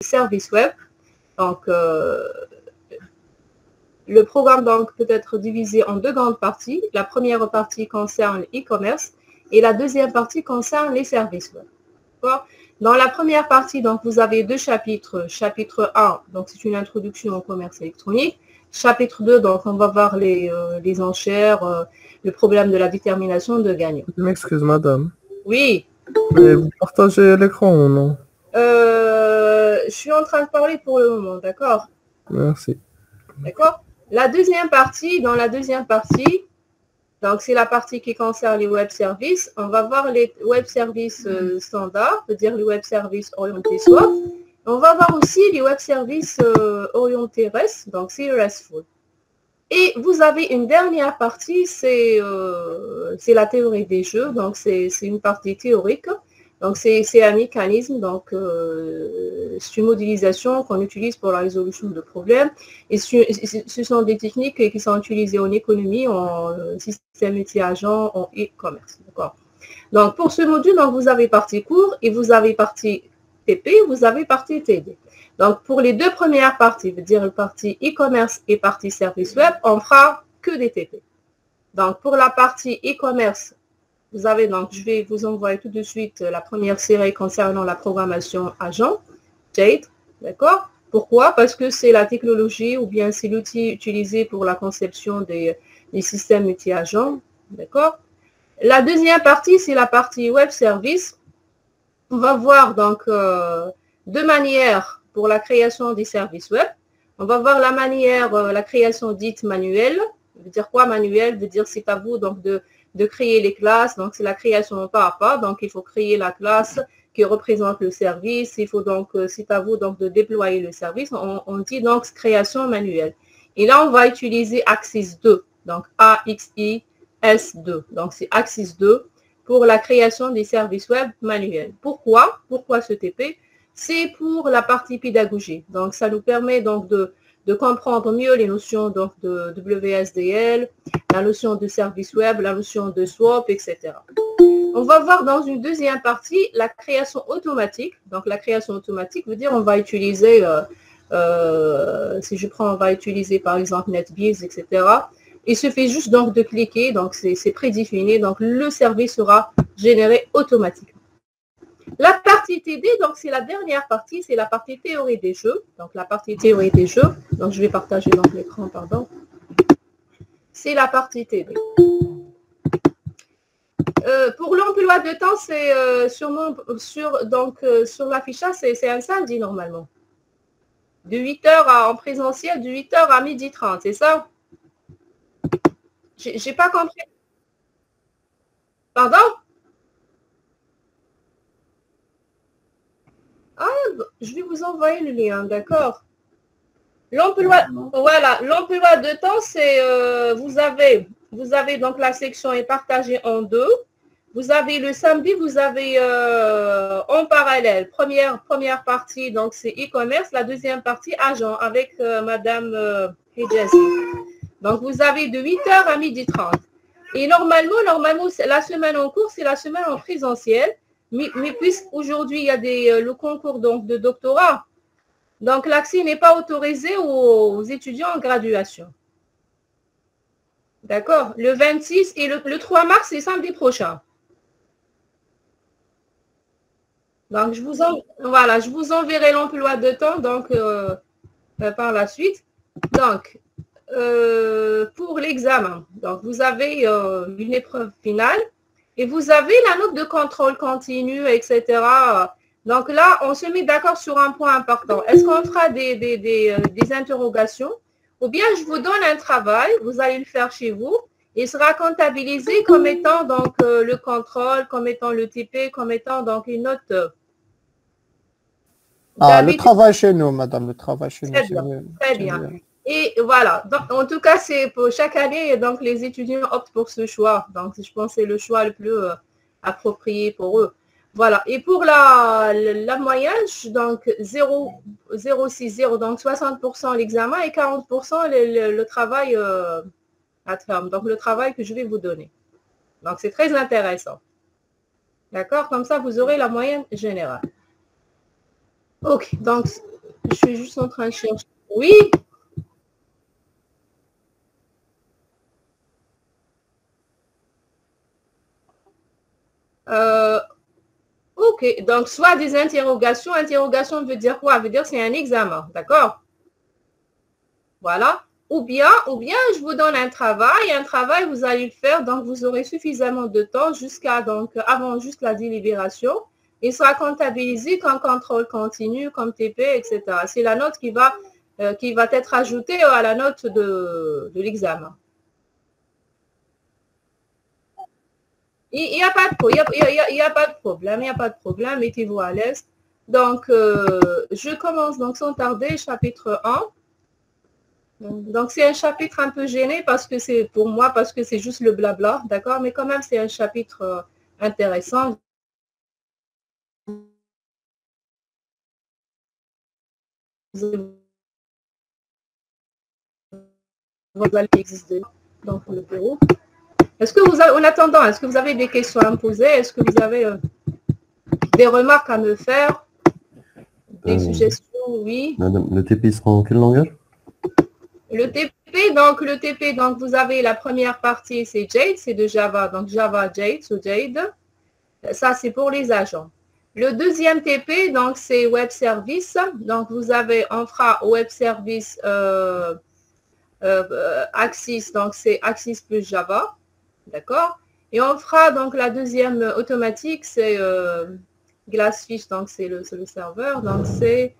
services web. Donc, le programme donc, peut être divisé en deux grandes parties. La première partie concerne l'e-commerce et la deuxième partie concerne les services web. Dans la première partie, donc, vous avez deux chapitres. Chapitre 1, donc c'est une introduction au commerce électronique. Chapitre 2, donc on va voir les enchères, le problème de la détermination de gagnants. Je m'excuse, madame. Oui. Mais vous partagez l'écran ou non? Je suis en train de parler pour le moment, d'accord? Merci. D'accord. La deuxième partie, dans la deuxième partie, donc c'est la partie qui concerne les web services. On va voir les web services standards, c'est-à-dire les web services orientés SWAP. On va voir aussi les web services orientés REST, donc c'est RESTful. Et vous avez une dernière partie, c'est la théorie des jeux, donc c'est une partie théorique. Donc, c'est un mécanisme, donc c'est une modélisation qu'on utilise pour la résolution de problèmes. Et ce sont des techniques qui sont utilisées en économie, en système multi-agent, en e-commerce. Donc, pour ce module, donc, vous avez partie cours et vous avez partie TP, vous avez partie TD. Donc, pour les deux premières parties, c'est-à-dire partie e-commerce et partie service web, on fera que des TP. Donc, pour la partie e-commerce, vous avez donc, je vais vous envoyer tout de suite la première série concernant la programmation agent, Jade, d'accord? Pourquoi? Parce que c'est la technologie ou bien c'est l'outil utilisé pour la conception des systèmes multi-agents, d'accord? La deuxième partie, c'est la partie web service. On va voir donc deux manières pour la création des services web. On va voir la manière, la création dite manuelle. Ça veut dire quoi manuel? Ça veut dire c'est à vous donc de créer les classes. Donc, c'est la création pas à pas. Donc, il faut créer la classe qui représente le service. Il faut donc, c'est à vous donc de déployer le service. On dit donc création manuelle. Et là, on va utiliser Axis 2. Donc, AXIS2. Donc, c'est Axis 2 pour la création des services web manuels. Pourquoi? Pourquoi ce TP? C'est pour la partie pédagogie. Donc, ça nous permet donc de comprendre mieux les notions donc, de WSDL, la notion de service web, la notion de swap, etc. On va voir dans une deuxième partie la création automatique. Donc, la création automatique veut dire on va utiliser, si je prends, on va utiliser par exemple NetBeans, etc. Il suffit juste donc de cliquer, donc c'est prédéfini, donc le service sera généré automatiquement. La partie TD, donc c'est la dernière partie, c'est la partie théorie des jeux. Donc la partie théorie des jeux, donc je vais partager donc l'écran, pardon. C'est la partie TD. Pour l'emploi de temps, c'est sur l'affichage, c'est un samedi normalement. De 8h en présentiel, de 8h à 12h30, c'est ça? J'ai pas compris. Pardon? Ah, je vais vous envoyer le lien, d'accord? L'emploi, voilà, l'emploi de temps, c'est, vous avez donc la section est partagée en deux. Vous avez le samedi, vous avez en parallèle, première partie, donc c'est e-commerce, la deuxième partie agent avec Madame Hijazi. Donc, vous avez de 8h à 12h30. Et normalement, la semaine en cours, c'est la semaine en présentiel. Mais puisqu'aujourd'hui, il y a le concours donc, de doctorat, donc l'accès n'est pas autorisé aux étudiants en graduation. D'accord? Le 26 et le 3 mars, c'est samedi prochain. Donc, je vous enverrai l'emploi de temps donc, par la suite. Donc, pour l'examen, donc vous avez une épreuve finale et vous avez la note de contrôle continu, etc. Donc là, on se met d'accord sur un point important. Est-ce qu'on fera des interrogations ou bien je vous donne un travail, vous allez le faire chez vous, il sera comptabilisé comme étant donc le contrôle, comme étant le TP, comme étant donc une note. Le travail chez nous, madame, le travail chez très nous. Bien, très bien. Et voilà, donc, en tout cas, c'est pour chaque année, donc les étudiants optent pour ce choix. Donc, je pense que c'est le choix le plus approprié pour eux. Voilà, et pour la moyenne, donc 0,60, donc 60% l'examen et 40% le travail à terme, donc le travail que je vais vous donner. Donc, c'est très intéressant. D'accord? Comme ça, vous aurez la moyenne générale. Voilà, donc Ok, donc je suis juste en train de chercher. Oui. Ok, donc soit des interrogations. Interrogation veut dire quoi? Veut dire c'est un examen, d'accord? Voilà. Ou bien, je vous donne un travail, vous allez le faire, donc vous aurez suffisamment de temps jusqu'à, donc, avant juste la délibération. Il sera comptabilisé comme contrôle continu, comme TP, etc. C'est la note qui va être ajoutée à la note de l'examen. Il n'y a pas de problème, il n'y a pas de problème, mettez-vous à l'aise. Donc, je commence donc sans tarder, chapitre 1. Donc, c'est un chapitre un peu gêné parce que c'est pour moi, parce que c'est juste le blabla, d'accord? Mais quand même, c'est un chapitre intéressant. Vous allez exister dans le bureau. Est-ce que vous avez, en attendant, est-ce que vous avez des questions à me poser? Est-ce que vous avez des remarques à me faire? Des suggestions? Oui. Madame, le TP sera en quel langage? Le TP, donc vous avez la première partie, c'est Jade, c'est de Java, donc Java Jade, so Jade. Ça, c'est pour les agents. Le deuxième TP, donc c'est Web Service. Donc vous avez, on fera Web Service Axis, donc c'est Axis plus Java, d'accord? Et on fera donc la deuxième automatique, c'est Glassfish, donc c'est le serveur, donc c'est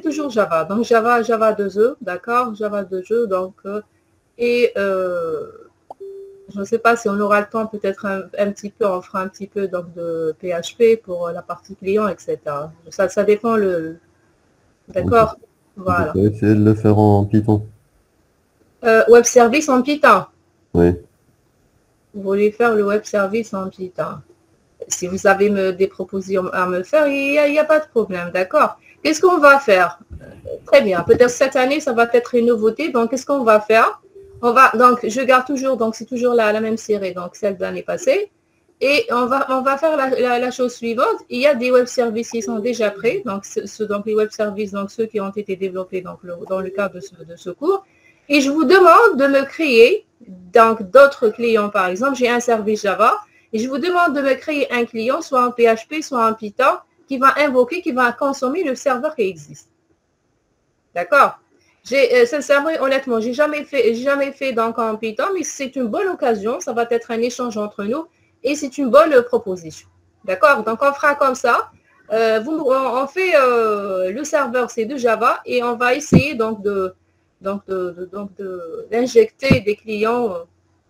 toujours Java, donc Java 2E, d'accord, Java 2E, donc je ne sais pas si on aura le temps, peut-être un petit peu, on fera un petit peu donc de PHP pour la partie client, etc. Ça dépend d'accord, voilà. On peut essayer de le faire en Python. Web service en Python. Oui. Vous voulez faire le web service en Python. Si vous avez des propositions à me faire, il n'y a pas de problème, d'accord. Qu'est-ce qu'on va faire? Très bien. Peut-être cette année, ça va être une nouveauté. Donc, qu'est-ce qu'on va faire? Donc, je garde toujours, donc c'est toujours la même série, donc celle de l'année passée. Et on va faire la chose suivante. Il y a des web services qui sont déjà prêts. Donc, donc les web services, donc ceux qui ont été développés donc, dans le cadre de ce cours. Et je vous demande de me créer, donc d'autres clients par exemple, j'ai un service Java, et je vous demande de me créer un client, soit en PHP, soit en Python, qui va invoquer, qui va consommer le serveur qui existe. D'accord? Sincèrement, honnêtement, j'ai jamais fait donc en Python, mais c'est une bonne occasion, ça va être un échange entre nous, et c'est une bonne proposition. D'accord? Donc, on fera comme ça. On fait le serveur, c'est de Java, et on va essayer donc d'injecter des clients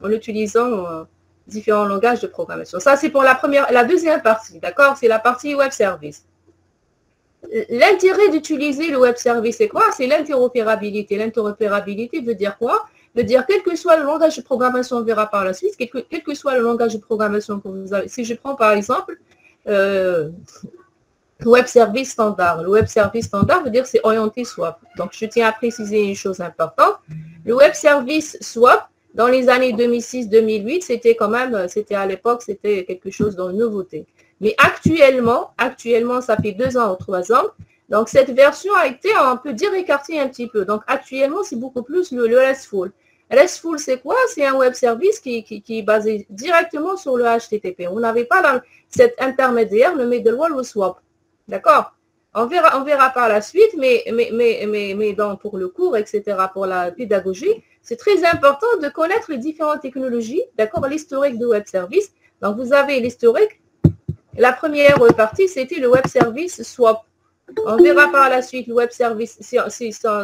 en utilisant différents langages de programmation. Ça, c'est pour la deuxième partie, d'accord? C'est la partie web service. L'intérêt d'utiliser le web service, c'est quoi? C'est l'interopérabilité. L'interopérabilité veut dire quoi? Veut dire quel que soit le langage de programmation, on verra par la suite, quel que soit le langage de programmation que vous avez. Si je prends par exemple web service standard. Le web service standard veut dire c'est orienté swap. Donc, je tiens à préciser une chose importante. Le web service swap, dans les années 2006-2008, c'était quand même, à l'époque, c'était quelque chose de nouveauté. Mais actuellement, ça fait 2 ans ou 3 ans, donc cette version a été, on peut dire, écartée un petit peu. Donc, actuellement, c'est beaucoup plus le RESTful. RESTful, c'est quoi? C'est un web service qui est basé directement sur le HTTP. On n'avait pas cet intermédiaire, le middleware ou swap. D'accord? On verra par la suite, mais pour le cours, etc., pour la pédagogie, c'est très important de connaître les différentes technologies, d'accord, l'historique de web service. Donc, vous avez l'historique. La première partie, c'était le web service swap. On verra par la suite le web service.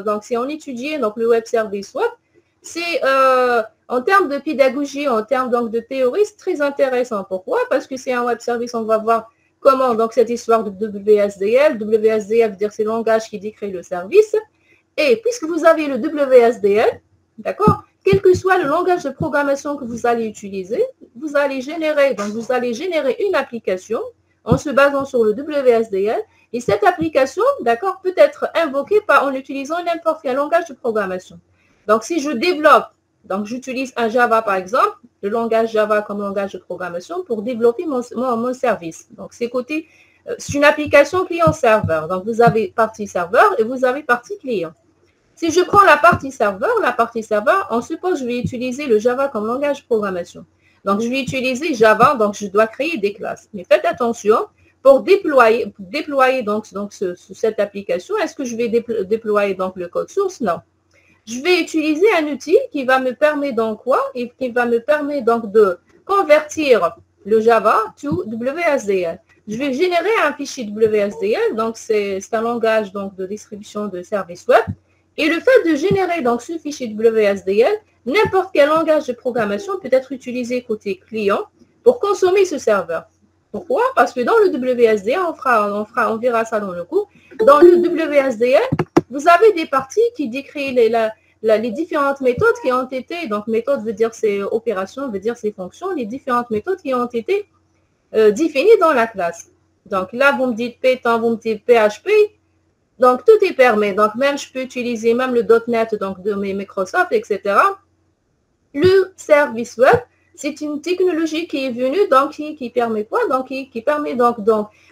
Donc, si on étudie donc, le web service swap, c'est en termes de pédagogie, en termes donc, de théorie, c'est très intéressant. Pourquoi? Parce que c'est un web service, on va voir comment donc cette histoire de WSDL. WSDL veut dire c'est le langage qui décrit le service. Et puisque vous avez le WSDL, d'accord, quel que soit le langage de programmation que vous allez utiliser, vous allez générer une application en se basant sur le WSDL. Et cette application, d'accord, peut être invoquée en utilisant n'importe quel langage de programmation. Donc, si je développe, donc j'utilise un Java par exemple, le langage Java comme langage de programmation pour développer mon service. Donc, c'est côté c'est une application client-serveur. Donc, vous avez partie serveur et vous avez partie client. Si je prends la partie serveur, on suppose que je vais utiliser le Java comme langage de programmation. Donc, je vais utiliser Java, donc je dois créer des classes. Mais faites attention, pour déployer donc cette application, est-ce que je vais déployer donc le code source? Non. Je vais utiliser un outil qui va me permettre donc quoi? Et qui va me permettre donc de convertir le Java to WSDL. Je vais générer un fichier WSDL, donc c'est un langage donc de distribution de services web. Et le fait de générer donc ce fichier WSDL, n'importe quel langage de programmation peut être utilisé côté client pour consommer ce serveur. Pourquoi? Parce que dans le WSDL, on verra ça dans le cours, dans le WSDL, vous avez des parties qui décrivent les différentes méthodes qui ont été, donc méthode veut dire c'est opération, veut dire c'est fonctions, les différentes méthodes qui ont été définies dans la classe. Donc là, vous me dites Python, vous me dites PHP, donc tout est permis. Donc même je peux utiliser même le .NET donc de mes Microsoft, etc. Le service web, c'est une technologie qui est venue, donc qui permet quoi? Donc qui permet donc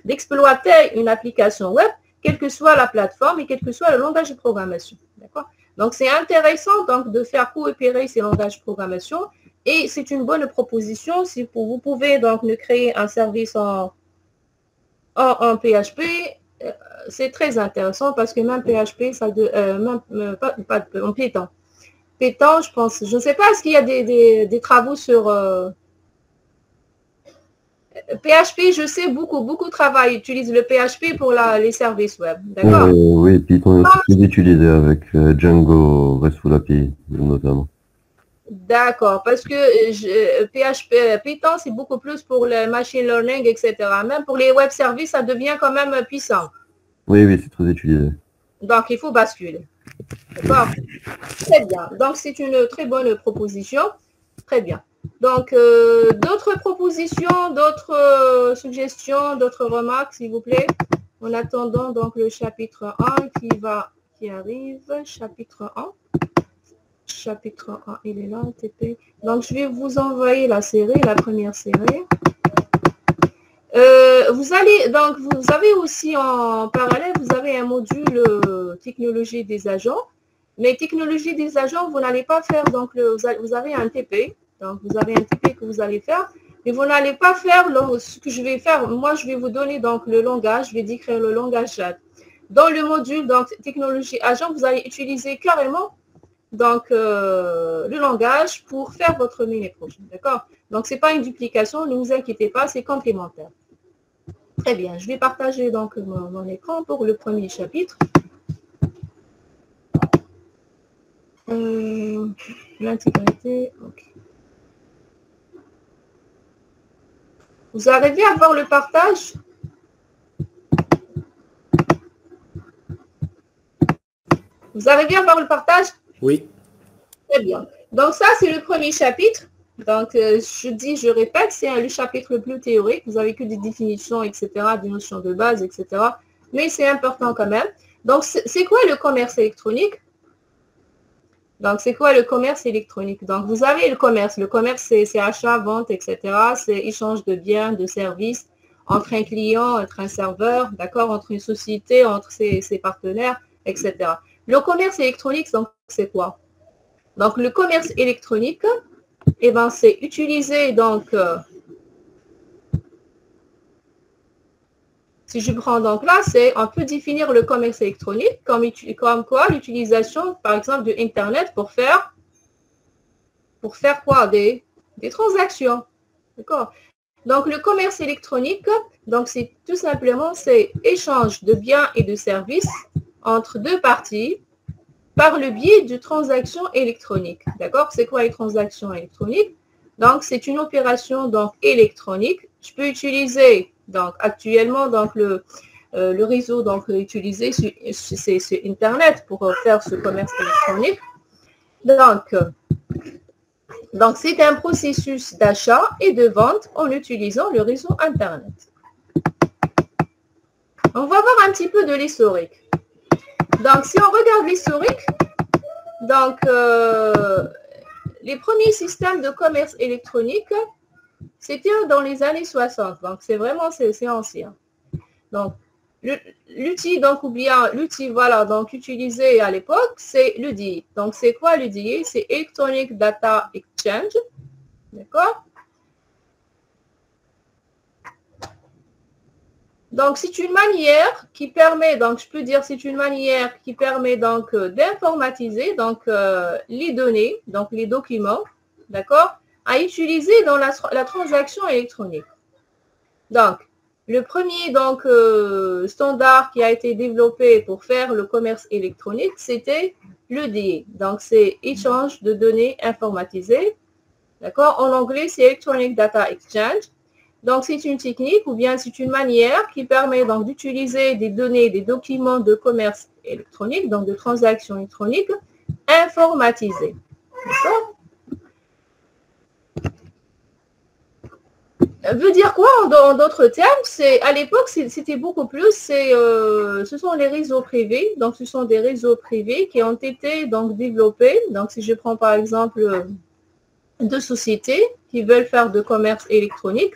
d'exploiter une application web, quelle que soit la plateforme et quel que soit le langage de programmation. D'accord? Donc, c'est intéressant donc, de faire coopérer ces langages de programmation et c'est une bonne proposition. Si vous pouvez donc nous créer un service en PHP, c'est très intéressant parce que même PHP, ça pas en Python. Python, je pense, je ne sais pas, est-ce qu'il y a des travaux sur PHP, je sais, beaucoup travaillent, utilisent le PHP pour les services web. D'accord? Oui, Python est aussi utilisé avec Django RESTful API, notamment. D'accord, parce que Python, c'est beaucoup plus pour le machine learning, etc. Même pour les web services, ça devient quand même puissant. Oui, c'est très utilisé. Donc, il faut basculer. D'accord? Très bien. Donc, c'est une très bonne proposition. Très bien. Donc, d'autres propositions, d'autres suggestions, d'autres remarques, s'il vous plaît, en attendant donc le chapitre 1 qui arrive, chapitre 1. Chapitre 1, il est là, TP. Donc, je vais vous envoyer la série, la première série. Vous avez aussi en parallèle, vous avez un module technologie des agents. Mais technologie des agents, vous n'allez pas faire, donc vous avez un TP. Donc, vous avez un TP que vous allez faire, mais vous n'allez pas faire ce que je vais faire. Moi, je vais vous donner donc le langage, je vais décrire le langage JAD. Dans le module, donc, technologie agent, vous allez utiliser carrément donc, le langage pour faire votre mini-projet. D'accord? Donc, ce n'est pas une duplication, ne vous inquiétez pas, c'est complémentaire. Très bien, je vais partager donc mon écran pour le premier chapitre. L'intégrité, ok. Vous arrivez à voir le partage? Vous arrivez à voir le partage? Oui. Très bien. Donc ça, c'est le premier chapitre. Donc, je répète, c'est le chapitre le plus théorique. Vous avez que des définitions, etc., des notions de base, etc. Mais c'est important quand même. Donc, c'est quoi le commerce électronique? Donc, c'est quoi le commerce électronique? Donc, vous avez le commerce. Le commerce, c'est achat, vente, etc. C'est échange de biens, de services entre un client, entre un serveur, d'accord, entre une société, entre ses partenaires, etc. Le commerce électronique, donc, c'est quoi? Donc, le commerce électronique, eh ben, c'est utiliser, donc, si je prends donc là, on peut définir le commerce électronique comme quoi l'utilisation, par exemple, de Internet pour faire quoi? Des transactions. D'accord? Donc, le commerce électronique, donc c'est tout simplement, c'est échange de biens et de services entre deux parties par le biais de transactions électroniques. D'accord? C'est quoi les transactions électroniques? Donc, c'est une opération donc électronique. Je peux utiliser donc actuellement donc le réseau donc utilisé c'est Internet pour faire ce commerce électronique. Donc c'est un processus d'achat et de vente en utilisant le réseau Internet. On va voir un petit peu de l'historique. Donc si on regarde l'historique, donc les premiers systèmes de commerce électronique, c'était dans les années 60, donc c'est vraiment c'est ancien. Donc, l'outil, donc, ou bien l'outil, voilà, donc, utilisé à l'époque, c'est l'UDI. Donc, c'est quoi l'UDI? C'est Electronic Data Exchange. D'accord? Donc, c'est une manière qui permet, donc, je peux dire, c'est une manière qui permet, donc, d'informatiser, donc, les données, donc, les documents, d'accord, à utiliser dans la transaction électronique. Donc, le premier, donc, standard qui a été développé pour faire le commerce électronique, c'était l'EDI. Donc, c'est échange de données informatisées, d'accord. En anglais, c'est Electronic Data Exchange. Donc, c'est une technique ou bien c'est une manière qui permet donc d'utiliser des données, des documents de commerce électronique, donc de transactions électroniques informatisées. D'accord? Veut dire quoi en d'autres termes? C'est à l'époque, c'était beaucoup plus. Ce sont les réseaux privés. Donc, ce sont des réseaux privés qui ont été donc développés. Donc, si je prends par exemple deux sociétés qui veulent faire de commerce électronique.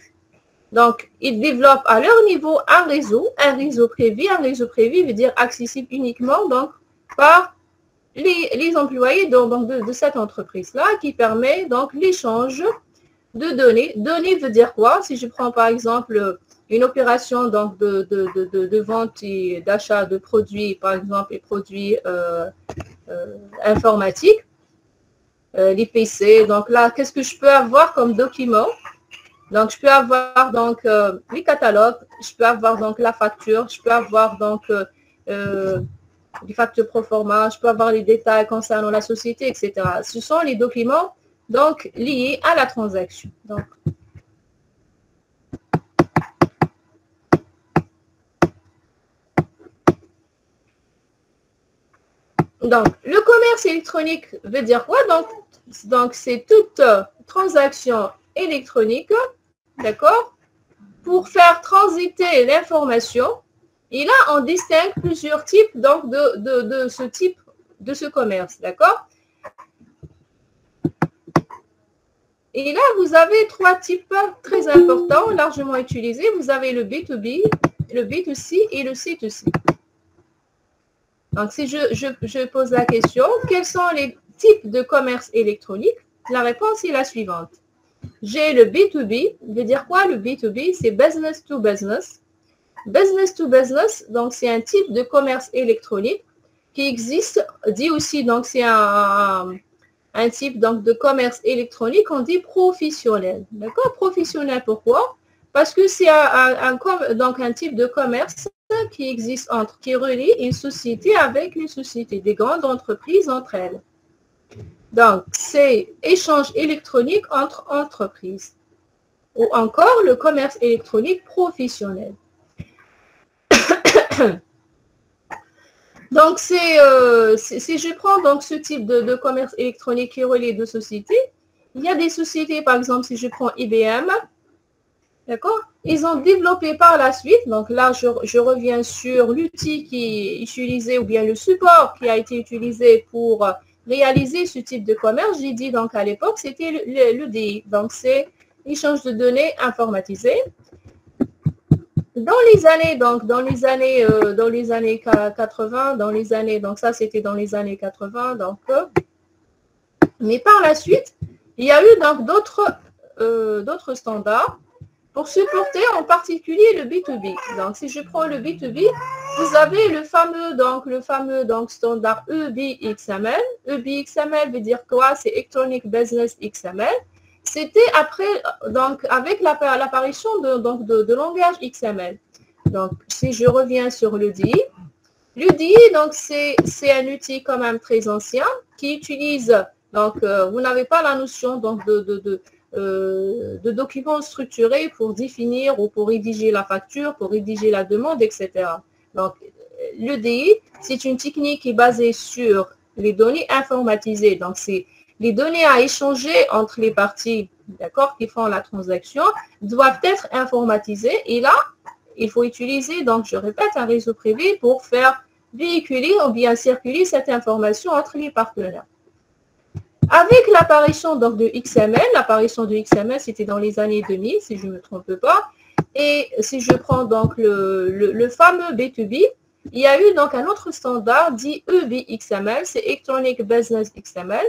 Donc, ils développent à leur niveau un réseau privé. Un réseau privé veut dire accessible uniquement donc, par les employés de cette entreprise-là qui permet donc l'échange de données. Données veut dire quoi? Si je prends par exemple une opération donc, de vente et d'achat de produits, par exemple, les produits informatiques, les PC. Donc là, qu'est-ce que je peux avoir comme document? Donc, je peux avoir donc les catalogues, je peux avoir donc la facture, je peux avoir donc les factures pro forma, je peux avoir les détails concernant la société, etc. Ce sont les documents donc liés à la transaction. Donc, le commerce électronique veut dire quoi? Donc c'est toute transaction électronique, d'accord, pour faire transiter l'information. Et là, on distingue plusieurs types donc, de ce commerce, d'accord. Et là, vous avez trois types très importants, largement utilisés. Vous avez le B2B, le B2C et le C2C. Donc, si je pose la question, quels sont les types de commerce électronique? La réponse est la suivante. J'ai le B2B. Veut dire quoi le B2B? C'est business to business. Business to business, donc c'est un type de commerce électronique qui existe, dit aussi, donc c'est un type donc, de commerce électronique, on dit professionnel. D'accord? Professionnel, pourquoi? Parce que c'est un type de commerce qui existe qui relie une société avec une société, des grandes entreprises entre elles. Donc, c'est échange électronique entre entreprises. Ou encore le commerce électronique professionnel. Donc, si je prends donc ce type de commerce électronique qui relie deux sociétés, il y a des sociétés, par exemple, si je prends IBM, d'accord, ils ont développé par la suite, donc là, je reviens sur l'outil qui est utilisé ou bien le support qui a été utilisé pour réaliser ce type de commerce. J'ai dit donc à l'époque, c'était l'UDI, donc c'est échange de données informatisé. Dans les années 80, donc ça c'était dans les années 80, donc, mais par la suite, il y a eu donc d'autres standards pour supporter en particulier le B2B. Donc, si je prends le B2B, vous avez le fameux standard EBXML. EBXML veut dire quoi? C'est Electronic Business XML. C'était après, donc, avec l'apparition de langage XML. Donc, si je reviens sur l'UDI, donc, c'est un outil quand même très ancien qui utilise, donc, vous n'avez pas la notion donc, de documents structurés pour définir ou pour rédiger la facture, pour rédiger la demande, etc. Donc, l'UDI, c'est une technique qui est basée sur les données informatisées. Donc, c'est les données à échanger entre les parties, d'accord, qui font la transaction, doivent être informatisées. Et là, il faut utiliser, donc je répète, un réseau privé pour faire véhiculer ou bien circuler cette information entre les partenaires. Avec l'apparition donc de XML, c'était dans les années 2000, si je ne me trompe pas, Et si je prends donc le fameux B2B, il y a eu donc un autre standard dit EBXML, c'est Electronic Business XML.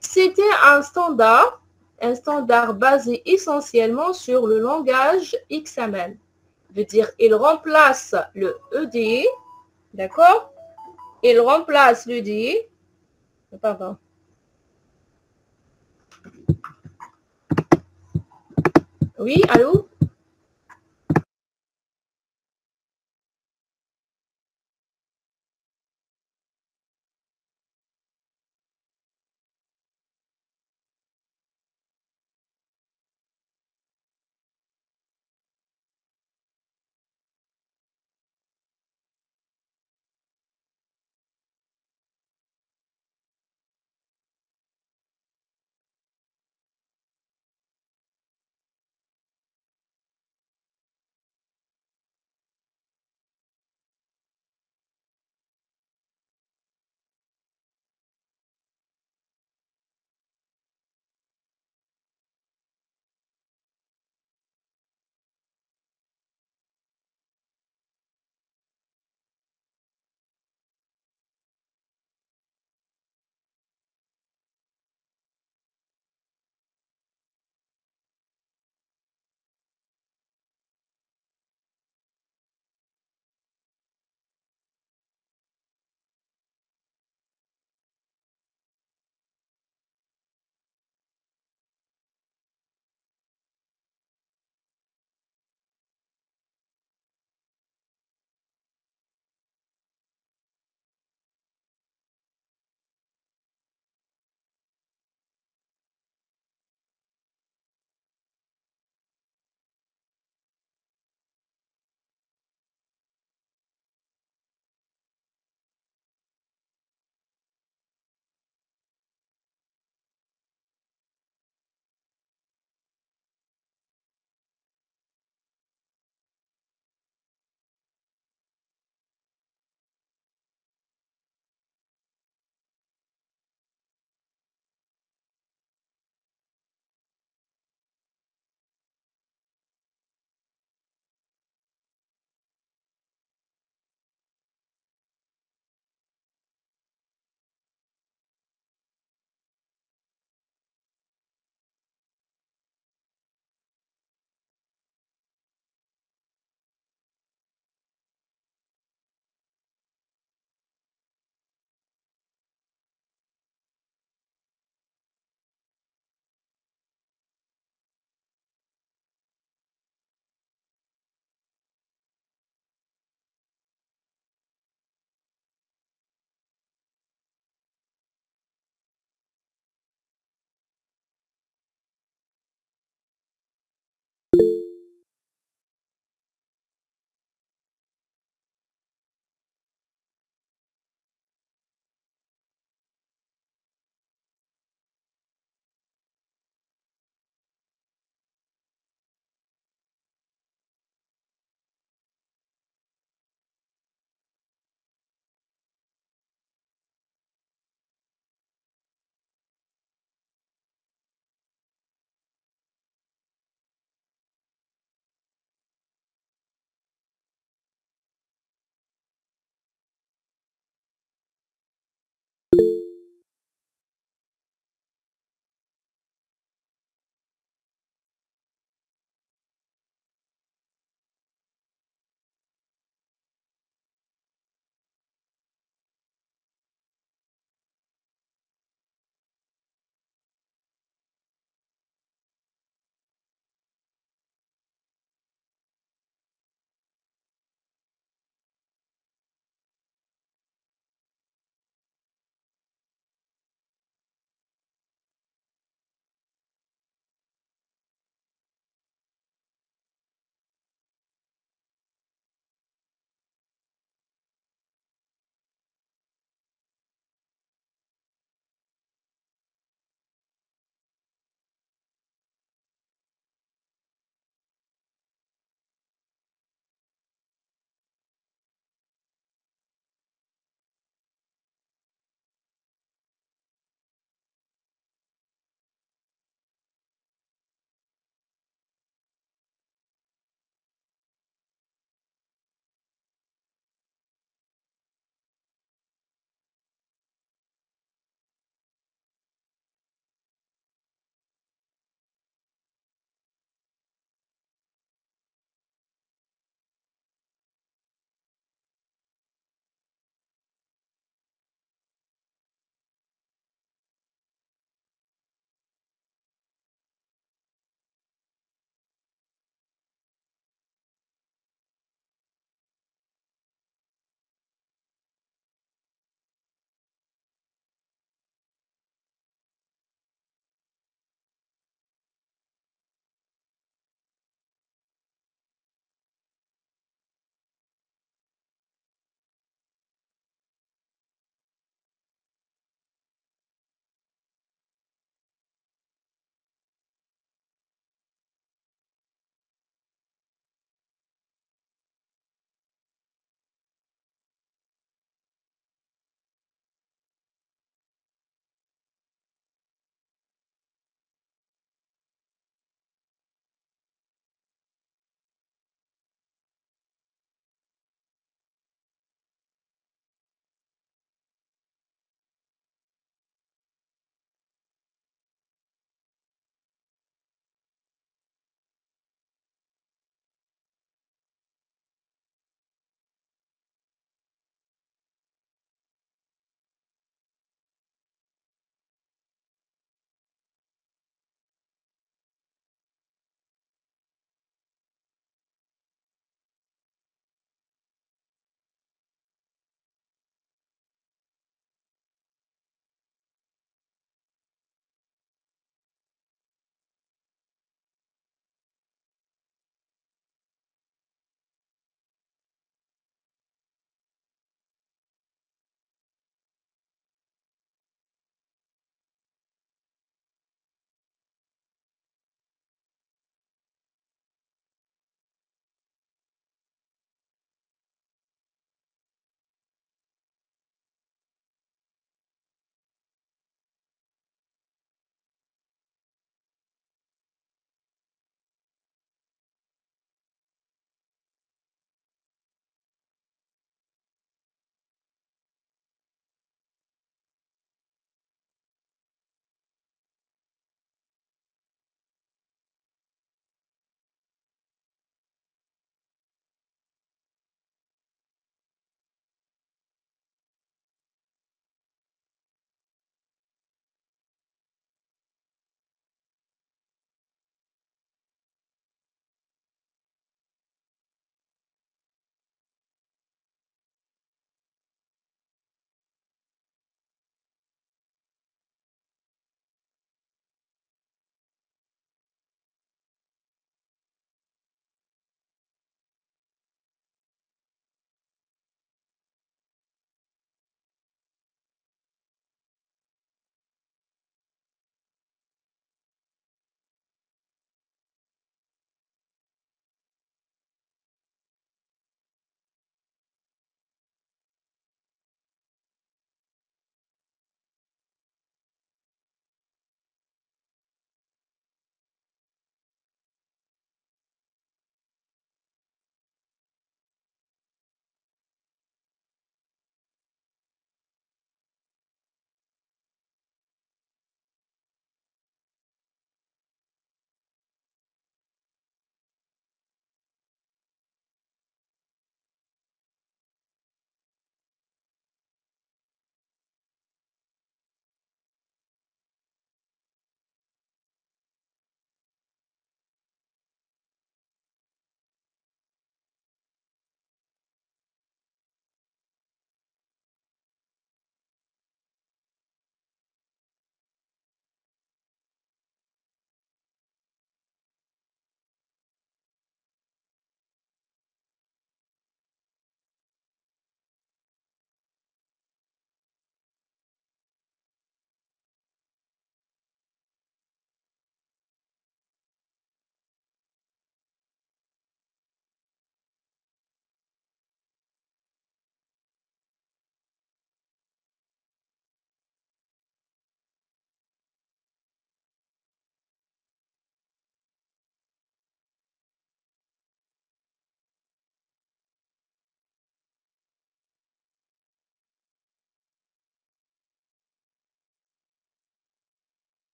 C'était un standard basé essentiellement sur le langage XML. Veut dire, il remplace le EDI, d'accord? Il remplace l'EDI, pardon. Oui, allô?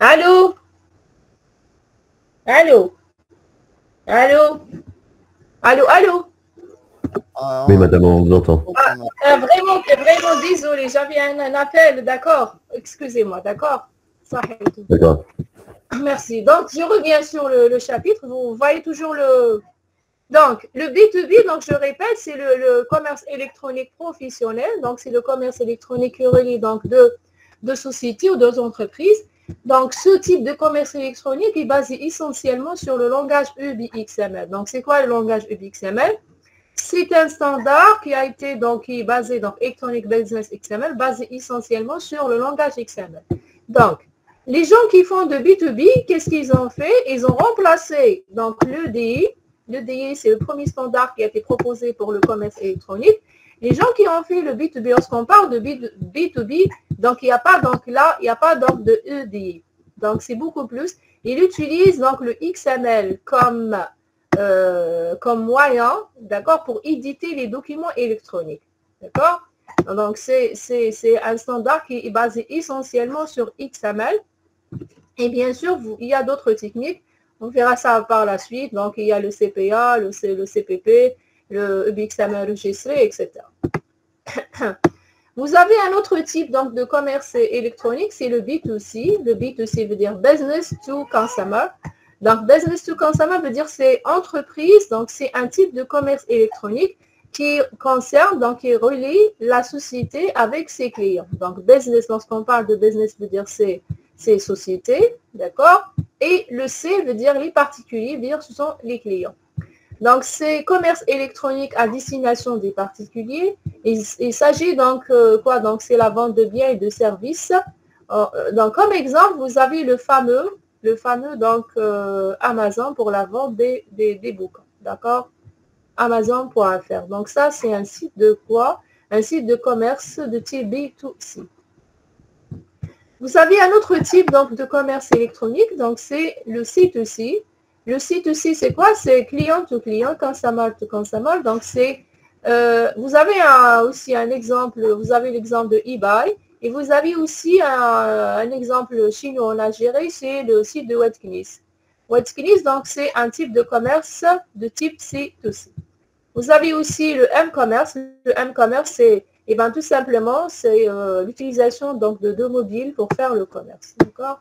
Allô? Allô? Allô? Allô, allô? Oui, madame, on vous entend. Vraiment, vraiment désolé, j'avais un appel, d'accord? Excusez-moi, d'accord? Ça aide. D'accord. Merci. Donc, je reviens sur le chapitre. Vous voyez toujours le... Donc, le B2B, donc je répète, c'est le commerce électronique professionnel. Donc, c'est le commerce électronique qui relie donc deux sociétés ou deux entreprises. Donc, ce type de commerce électronique est basé essentiellement sur le langage EBXML. Donc, c'est quoi le langage EBXML? C'est un standard qui a été donc qui est basé dans Electronic Business XML, basé essentiellement sur le langage XML. Donc, les gens qui font de B2B, qu'est-ce qu'ils ont fait? Ils ont remplacé donc l'EDI. L'EDI, c'est le premier standard qui a été proposé pour le commerce électronique. Les gens qui ont fait le B2B, lorsqu'on parle de B2B, donc il n'y a pas donc là, il n'y a pas donc de EDI. Donc, c'est beaucoup plus. Il utilise donc le XML comme moyen, d'accord, pour éditer les documents électroniques, d'accord. Donc, c'est un standard qui est basé essentiellement sur XML. Et bien sûr, il y a d'autres techniques. On verra ça par la suite. Donc, il y a le CPA, le CPP, le EBXML enregistré, etc. Vous avez un autre type donc, de commerce électronique, c'est le B2C. Le B2C veut dire Business to Consumer. Donc, Business to Consumer veut dire c'est entreprise. Donc, c'est un type de commerce électronique qui concerne, donc qui relie la société avec ses clients. Donc, business, lorsqu'on parle de business, veut dire c'est sociétés, d'accord? Et le C veut dire les particuliers, veut dire ce sont les clients. Donc, c'est commerce électronique à destination des particuliers. Il s'agit donc quoi? Donc, c'est la vente de biens et de services. Donc, comme exemple, vous avez le fameux donc Amazon pour la vente des bouquins, d'accord? Amazon.fr. Donc, ça, c'est un site de quoi? Un site de commerce de type B2C. Vous avez un autre type donc, de commerce électronique, donc c'est le C2C. Le C2C, c'est quoi? C'est client to client, consumer to consumer. Donc, c'est, vous avez aussi un exemple, vous avez l'exemple de eBay, et vous avez aussi un exemple chez nous en Algérie, c'est le site de Webknis. Webknis, donc, c'est un type de commerce de type C2C. Vous avez aussi le M-commerce. Le M-commerce, c'est tout simplement, c'est l'utilisation donc de deux mobiles pour faire le commerce. D'accord?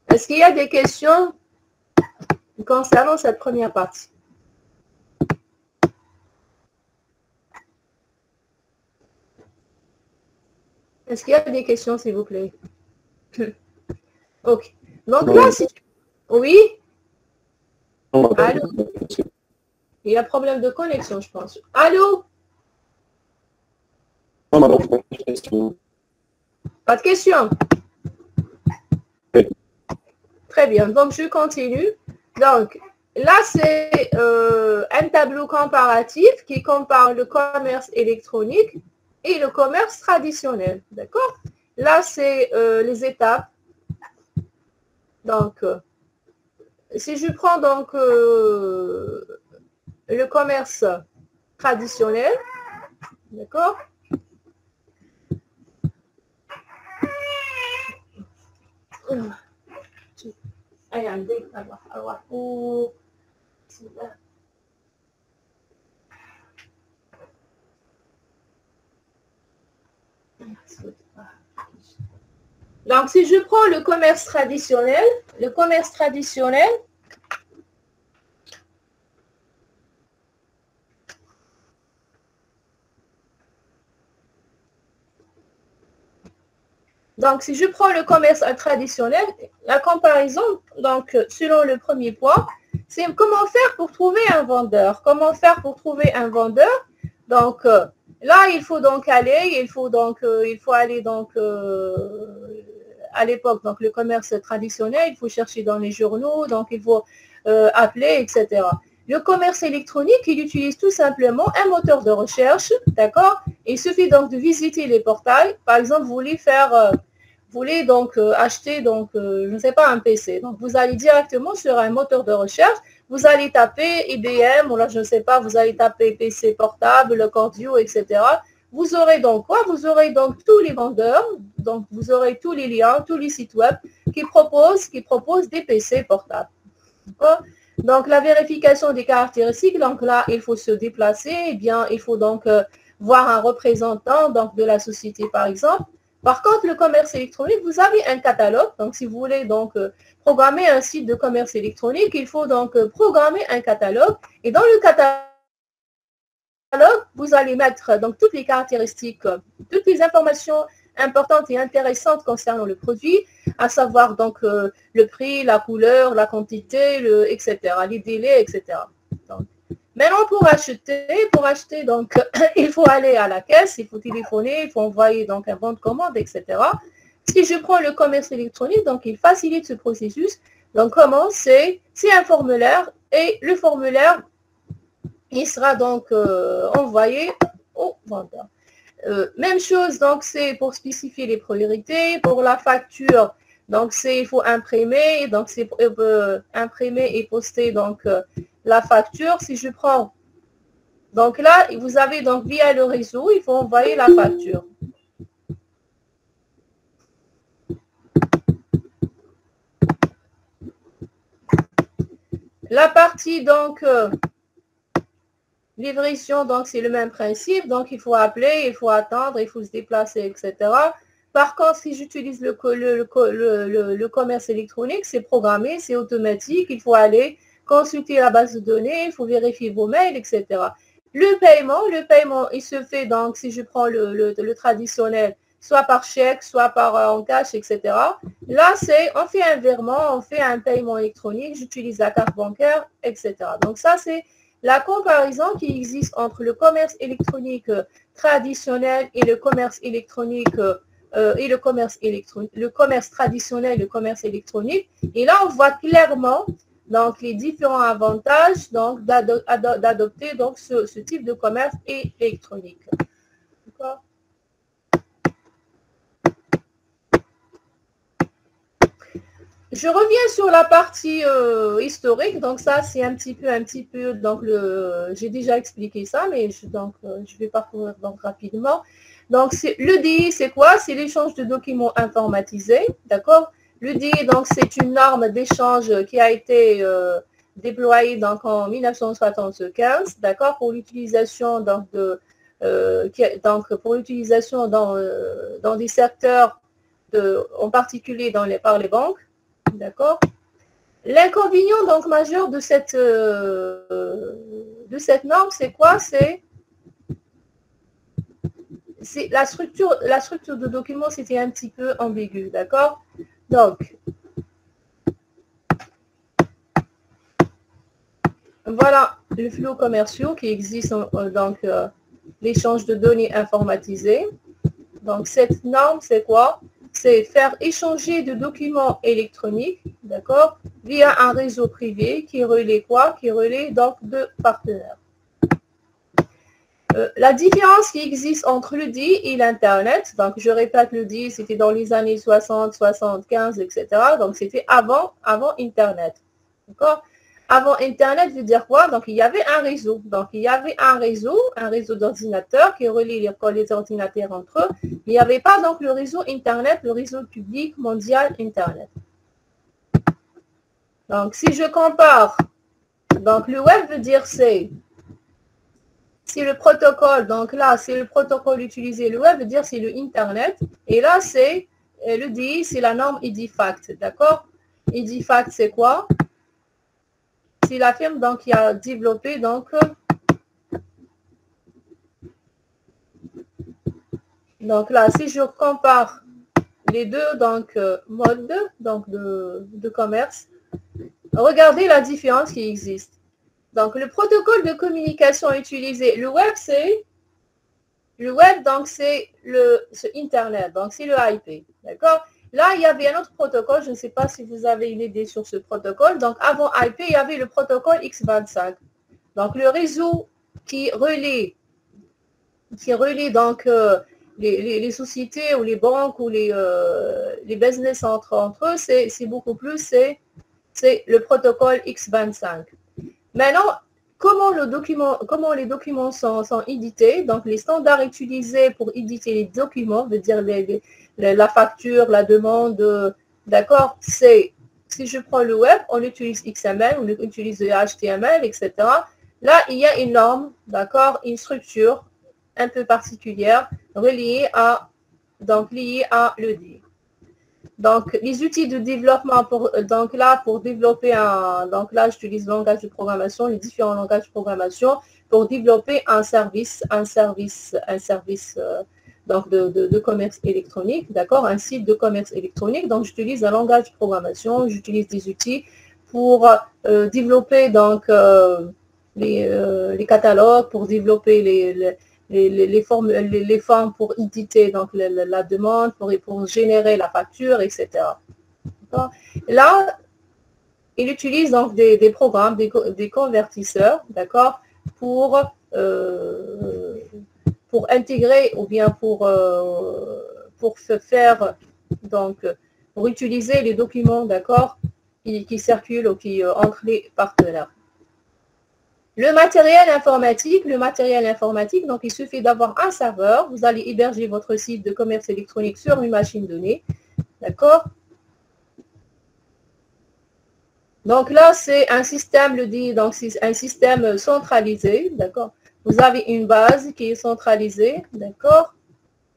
Est-ce qu'il y a des questions concernant cette première partie? Est-ce qu'il y a des questions, s'il vous plaît? Ok. Donc là, si... Oui? Allô? Il y a problème de connexion, je pense. Allô? Pas de question? Très bien. Donc, je continue. Donc, là, c'est un tableau comparatif qui compare le commerce électronique et le commerce traditionnel. D'accord? Là, c'est les étapes. Donc, si je prends donc le commerce traditionnel, d'accord? Donc, si je prends le commerce traditionnel, donc, si je prends le commerce traditionnel, la comparaison, donc, selon le premier point, c'est comment faire pour trouver un vendeur. Comment faire pour trouver un vendeur? Donc, là, il faut donc aller, il faut aller donc, à l'époque, donc le commerce traditionnel, il faut chercher dans les journaux, donc il faut appeler, etc. Le commerce électronique, il utilise tout simplement un moteur de recherche, d'accord? Il suffit donc de visiter les portails. Par exemple, vous voulez donc acheter donc je ne sais pas un PC. Donc vous allez directement sur un moteur de recherche, vous allez taper IBM ou là je ne sais pas, vous allez taper PC portable, Cordio, etc. vous aurez donc quoi? Vous aurez donc tous les vendeurs, donc vous aurez tous les liens, tous les sites web qui proposent des PC portables. Donc, la vérification des caractéristiques, donc là, il faut se déplacer, eh bien, il faut donc voir un représentant donc, de la société, par exemple. Par contre, le commerce électronique, vous avez un catalogue. Donc, si vous voulez donc programmer un site de commerce électronique, il faut donc programmer un catalogue. Et dans le catalogue, vous allez mettre donc toutes les caractéristiques, toutes les informations importantes et intéressantes concernant le produit, à savoir donc le prix, la couleur, la quantité, etc., les délais, etc. Donc, maintenant, pour acheter, donc, il faut aller à la caisse, il faut téléphoner, il faut envoyer donc un bon de commande, etc. Si je prends le commerce électronique, donc il facilite ce processus. Donc, comment? C'est un formulaire et le formulaire, il sera donc envoyé au vendeur. Même chose, donc c'est pour spécifier les priorités. Pour la facture, donc il faut imprimer, donc c'est imprimer et poster donc la facture. Si je prends, donc là, vous avez donc via le réseau, il faut envoyer la facture. La partie donc livraison, donc c'est le même principe, donc il faut appeler, il faut attendre, il faut se déplacer, etc. Par contre, si j'utilise le commerce électronique, c'est programmé, c'est automatique, il faut aller consulter la base de données, il faut vérifier vos mails, etc. Le paiement, il se fait donc, si je prends le traditionnel, soit par chèque, soit par en cash, etc. Là, on fait un virement, on fait un paiement électronique, j'utilise la carte bancaire, etc. Donc ça, c'est la comparaison qui existe entre le commerce électronique traditionnel et le commerce électronique le commerce traditionnel, le commerce électronique. Et là, on voit clairement donc les différents avantages donc d'adopter donc ce type de commerce électronique. D'accord? Je reviens sur la partie historique. Donc ça, c'est un petit peu, donc j'ai déjà expliqué ça, mais je vais parcourir donc rapidement. Donc l'EDI, c'est quoi? C'est l'échange de documents informatisés, d'accord? L'EDI, donc c'est une norme d'échange qui a été déployée donc en 1975, d'accord, pour l'utilisation donc pour l'utilisation dans des secteurs en particulier par les banques. D'accord. L'inconvénient donc majeur de cette norme, c'est quoi? C'est la structure de document, c'était un petit peu ambigu, d'accord? Donc, voilà le flux commerciaux qui existe, donc l'échange de données informatisées. Donc, cette norme, c'est quoi? C'est faire échanger de documents électroniques, d'accord, via un réseau privé qui relaie quoi? Qui relaie donc deux partenaires. La différence qui existe entre le DI et l'Internet, donc je répète, le DI, c'était dans les années 60, 75, etc. Donc, c'était avant Internet, d'accord? Avant Internet veut dire quoi? Donc, il y avait un réseau. Donc, il y avait un réseau d'ordinateurs qui relie les ordinateurs entre eux. Mais il n'y avait pas donc le réseau Internet, le réseau public mondial Internet. Donc, si je compare, donc le web veut dire c'est le protocole. Donc là, c'est le protocole utilisé. Le web veut dire c'est le Internet. Et là, c'est le DI, c'est la norme EDIFACT. D'accord? EDIFACT, c'est quoi? C'est la firme donc, qui a développé donc là, si je compare les deux donc modes donc de commerce, regardez la différence qui existe. Donc le protocole de communication utilisé, le web donc c'est Internet, donc c'est le IP, d'accord? Là, il y avait un autre protocole, je ne sais pas si vous avez une idée sur ce protocole. Donc, avant IP, il y avait le protocole X25. Donc, le réseau qui relie donc les sociétés ou les banques ou les business entre eux, c'est beaucoup plus, c'est le protocole X25. Maintenant, comment les documents sont édités. Donc, les standards utilisés pour éditer les documents, veut dire la facture, la demande, d'accord, c'est, si je prends le web, on utilise XML, on utilise le HTML, etc. Là, il y a une norme, d'accord, une structure un peu particulière reliée à, donc, liée à l'EDI. Donc, les outils de développement, pour développer donc là, j'utilise le langage de programmation, les différents langages de programmation pour développer un service donc de commerce électronique, d'accord, un site de commerce électronique. Donc, j'utilise un langage de programmation, j'utilise des outils pour développer donc les catalogues, pour développer les formes pour éditer donc la demande, pour générer la facture, etc. Là, il utilise donc des programmes, des convertisseurs, d'accord, pour intégrer ou bien pour faire, donc, pour utiliser les documents, d'accord, qui circulent ou qui entre les partenaires. Le matériel informatique, donc il suffit d'avoir un serveur. Vous allez héberger votre site de commerce électronique sur une machine donnée. D'accord? Donc là, c'est un système, donc c'est un système centralisé. D'accord? Vous avez une base qui est centralisée. D'accord?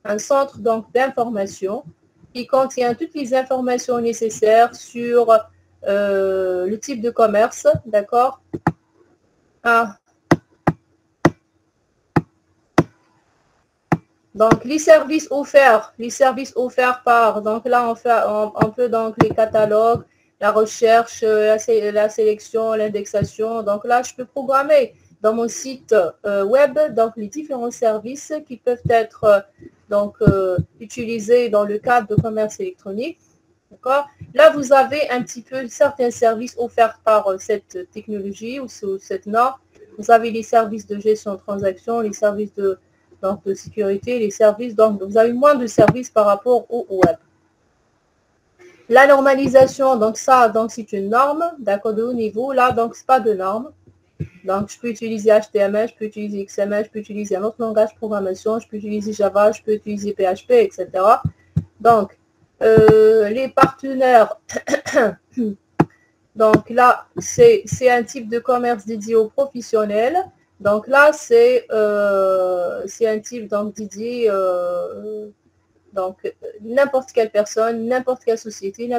Un centre donc d'information qui contient toutes les informations nécessaires sur le type de commerce. D'accord? Donc, les services offerts par, donc là, on peut donc les catalogues, la recherche, la sélection, l'indexation. Donc là, je peux programmer dans mon site web donc les différents services qui peuvent être utilisés dans le cadre de commerce électronique. D'accord? Là, vous avez un petit peu certains services offerts par cette technologie ou sous cette norme. Vous avez les services de gestion de transactions, les services de sécurité, les services, donc vous avez moins de services par rapport au web. La normalisation, donc ça, donc c'est une norme, d'accord, de haut niveau. Là, donc c'est pas de norme. Donc je peux utiliser HTML, je peux utiliser XML, je peux utiliser un autre langage de programmation, je peux utiliser Java, je peux utiliser PHP, etc. Donc les partenaires, donc là, c'est un type de commerce dédié aux professionnels. Donc là, c'est un type donc, dédié, donc n'importe quelle personne, n'importe quelle société,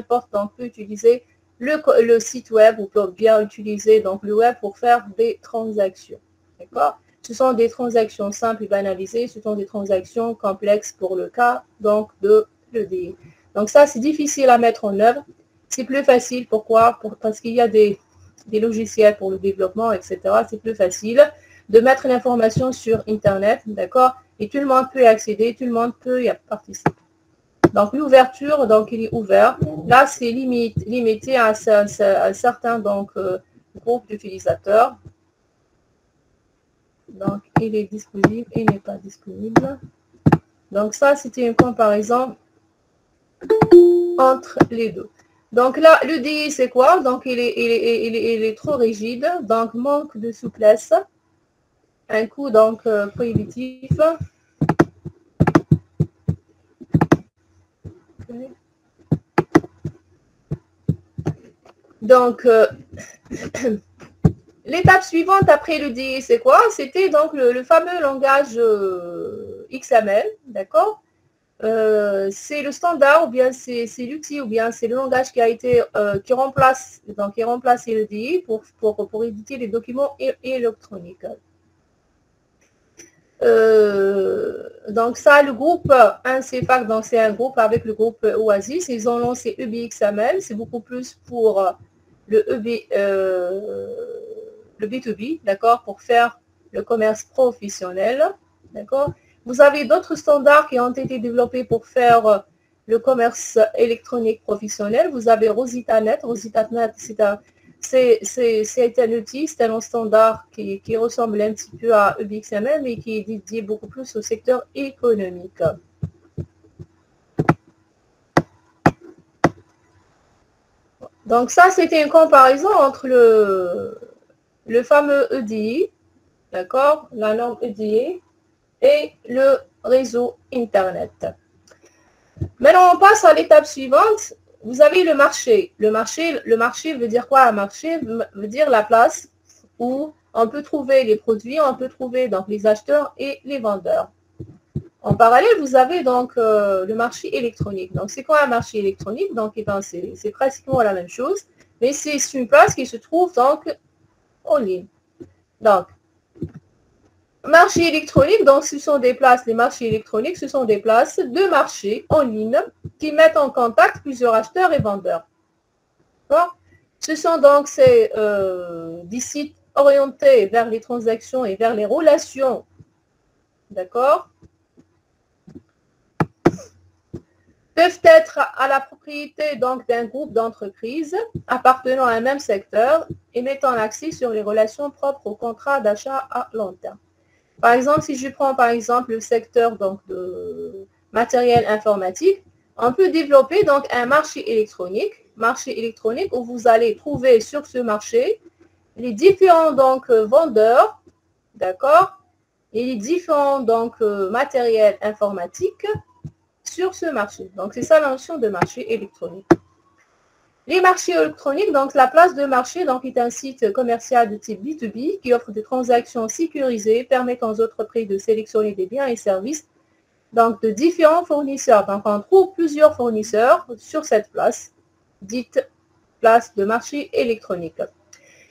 peut utiliser le site web ou peut bien utiliser donc, le web pour faire des transactions. D'accord? Ce sont des transactions simples et banalisées, ce sont des transactions complexes pour le cas donc, de l'EDI. Donc ça, c'est difficile à mettre en œuvre. C'est plus facile. Pourquoi? Parce qu'il y a des logiciels pour le développement, etc. C'est plus facile de mettre l'information sur Internet, d'accord? Et tout le monde peut y accéder, tout le monde peut y participer. Donc, l'ouverture, donc, il est ouvert. Là, c'est limité à un certain donc, groupe d'utilisateurs. Donc, il est disponible, il n'est pas disponible. Donc, ça, c'était une comparaison entre les deux. Donc là, l'EDI, c'est quoi? Donc, il est trop rigide, donc manque de souplesse, un coût donc prohibitif. Donc, l'étape suivante après l'EDI, c'est quoi? C'était donc le fameux langage XML, d'accord? C'est le standard ou bien c'est l'outil ou bien c'est le langage qui a été qui remplace l'EDI pour éditer les documents électroniques. Donc ça, le groupe INCEFAC, donc c'est un groupe avec le groupe Oasis, ils ont lancé EBXML, c'est beaucoup plus pour le B2B, d'accord, pour faire le commerce professionnel, d'accord. Vous avez d'autres standards qui ont été développés pour faire le commerce électronique professionnel. Vous avez RositaNet. RositaNet, c'est un outil, c'est un standard qui ressemble un petit peu à EBXML, mais qui est dédié beaucoup plus au secteur économique. Donc ça, c'était une comparaison entre le fameux EDI, d'accord, la norme EDI et le réseau Internet. Maintenant, on passe à l'étape suivante. Vous avez le marché. Le marché veut dire quoi? Un marché veut dire la place où on peut trouver les produits, on peut trouver donc les acheteurs et les vendeurs. En parallèle, vous avez donc le marché électronique. Donc, c'est quoi un marché électronique? Donc, c'est pratiquement la même chose, mais c'est une place qui se trouve donc en ligne. Donc, marché électronique, donc ce sont des places, les marchés électroniques, ce sont des places de marché en ligne qui mettent en contact plusieurs acheteurs et vendeurs. Ce sont donc des sites orientés vers les transactions et vers les relations, d'accord, peuvent être à la propriété donc d'un groupe d'entreprises appartenant à un même secteur et mettant l'accès sur les relations propres au contrat d'achat à long terme. Par exemple, si je prends par exemple le secteur donc, de matériel informatique, on peut développer donc un marché électronique où vous allez trouver sur ce marché les différents donc vendeurs, d'accord, et les différents donc matériels informatiques sur ce marché. Donc, c'est ça la notion de marché électronique. Les marchés électroniques, donc la place de marché donc, est un site commercial de type B2B qui offre des transactions sécurisées permettant aux entreprises de sélectionner des biens et services donc, de différents fournisseurs. Donc, on trouve plusieurs fournisseurs sur cette place, dite place de marché électronique.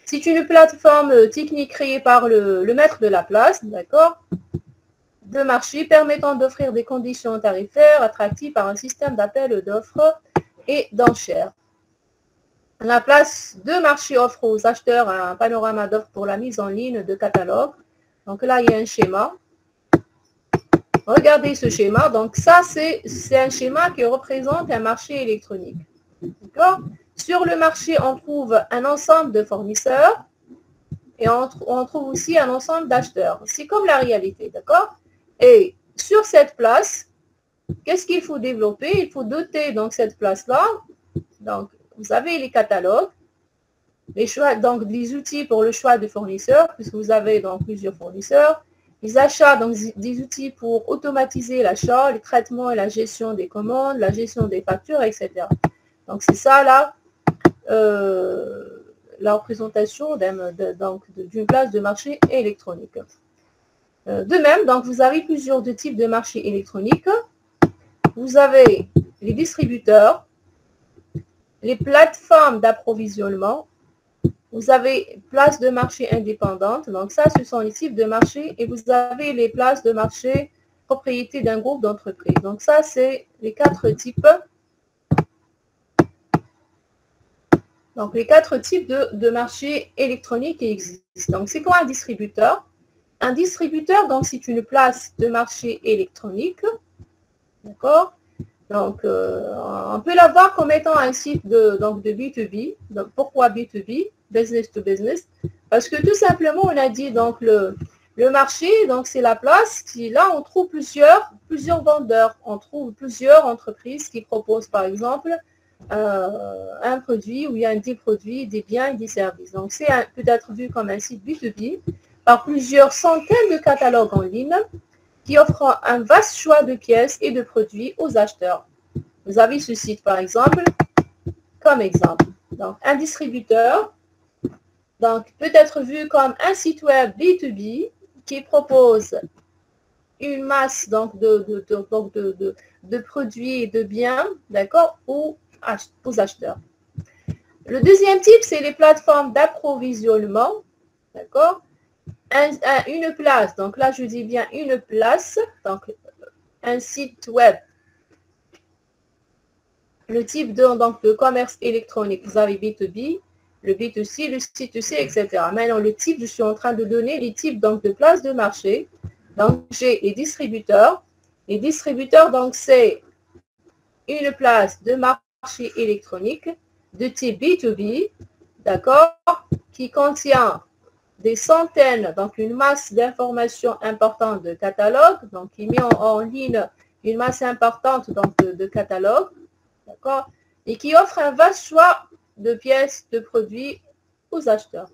C'est une plateforme technique créée par le maître de la place, d'accord, de marché permettant d'offrir des conditions tarifaires attractives par un système d'appel d'offres et d'enchères. La place de marché offre aux acheteurs un panorama d'offres pour la mise en ligne de catalogues. Donc là, il y a un schéma. Regardez ce schéma. Donc ça, c'est un schéma qui représente un marché électronique. D'accord? Sur le marché, on trouve un ensemble de fournisseurs et on trouve aussi un ensemble d'acheteurs. C'est comme la réalité, d'accord? Et sur cette place, qu'est-ce qu'il faut développer? Il faut doter donc cette place-là. Donc, vous avez les catalogues, les choix, donc des outils pour le choix des fournisseurs, puisque vous avez donc plusieurs fournisseurs, les achats, donc des outils pour automatiser l'achat, les traitements et la gestion des commandes, la gestion des factures, etc. Donc, c'est ça là, la représentation d'une place de marché électronique. De même, donc, vous avez plusieurs types de marchés électroniques. Vous avez les distributeurs, les plateformes d'approvisionnement, vous avez places de marché indépendantes, donc ça, ce sont les types de marchés, et vous avez les places de marché propriété d'un groupe d'entreprises. Donc ça, c'est les 4 types. Donc les 4 types de marchés électroniques qui existent. Donc c'est quoi un distributeur? Un distributeur, donc c'est une place de marché électronique, d'accord? Donc, on peut l'avoir comme étant un site de B2B. Donc, pourquoi B2B? Business to business. Parce que tout simplement, on a dit donc le marché, donc c'est la place qui, là, on trouve plusieurs vendeurs. On trouve plusieurs entreprises qui proposent, par exemple, un produit où il y a 10 produits, des biens et des services. Donc, c'est peut-être vu comme un site B2B par plusieurs centaines de catalogues en ligne qui offre un vaste choix de pièces et de produits aux acheteurs. Vous avez ce site, par exemple, comme exemple. Donc, un distributeur, donc, peut être vu comme un site web B2B qui propose une masse donc, de produits et de biens, d'accord, aux acheteurs. Le deuxième type, c'est les plateformes d'approvisionnement, d'accord. Une place, donc là je dis bien une place, donc un site web, le type de commerce électronique, vous avez B2B, le B2C, le C2C, etc. Maintenant le type, je suis en train de donner les types donc, de places de marché. Donc j'ai les distributeurs. Les distributeurs, donc c'est une place de marché électronique de type B2B, d'accord, qui contient des centaines, donc une masse d'informations importantes de catalogues, donc qui met en ligne une masse importante donc, de catalogues, d'accord, et qui offre un vaste choix de pièces, de produits aux acheteurs.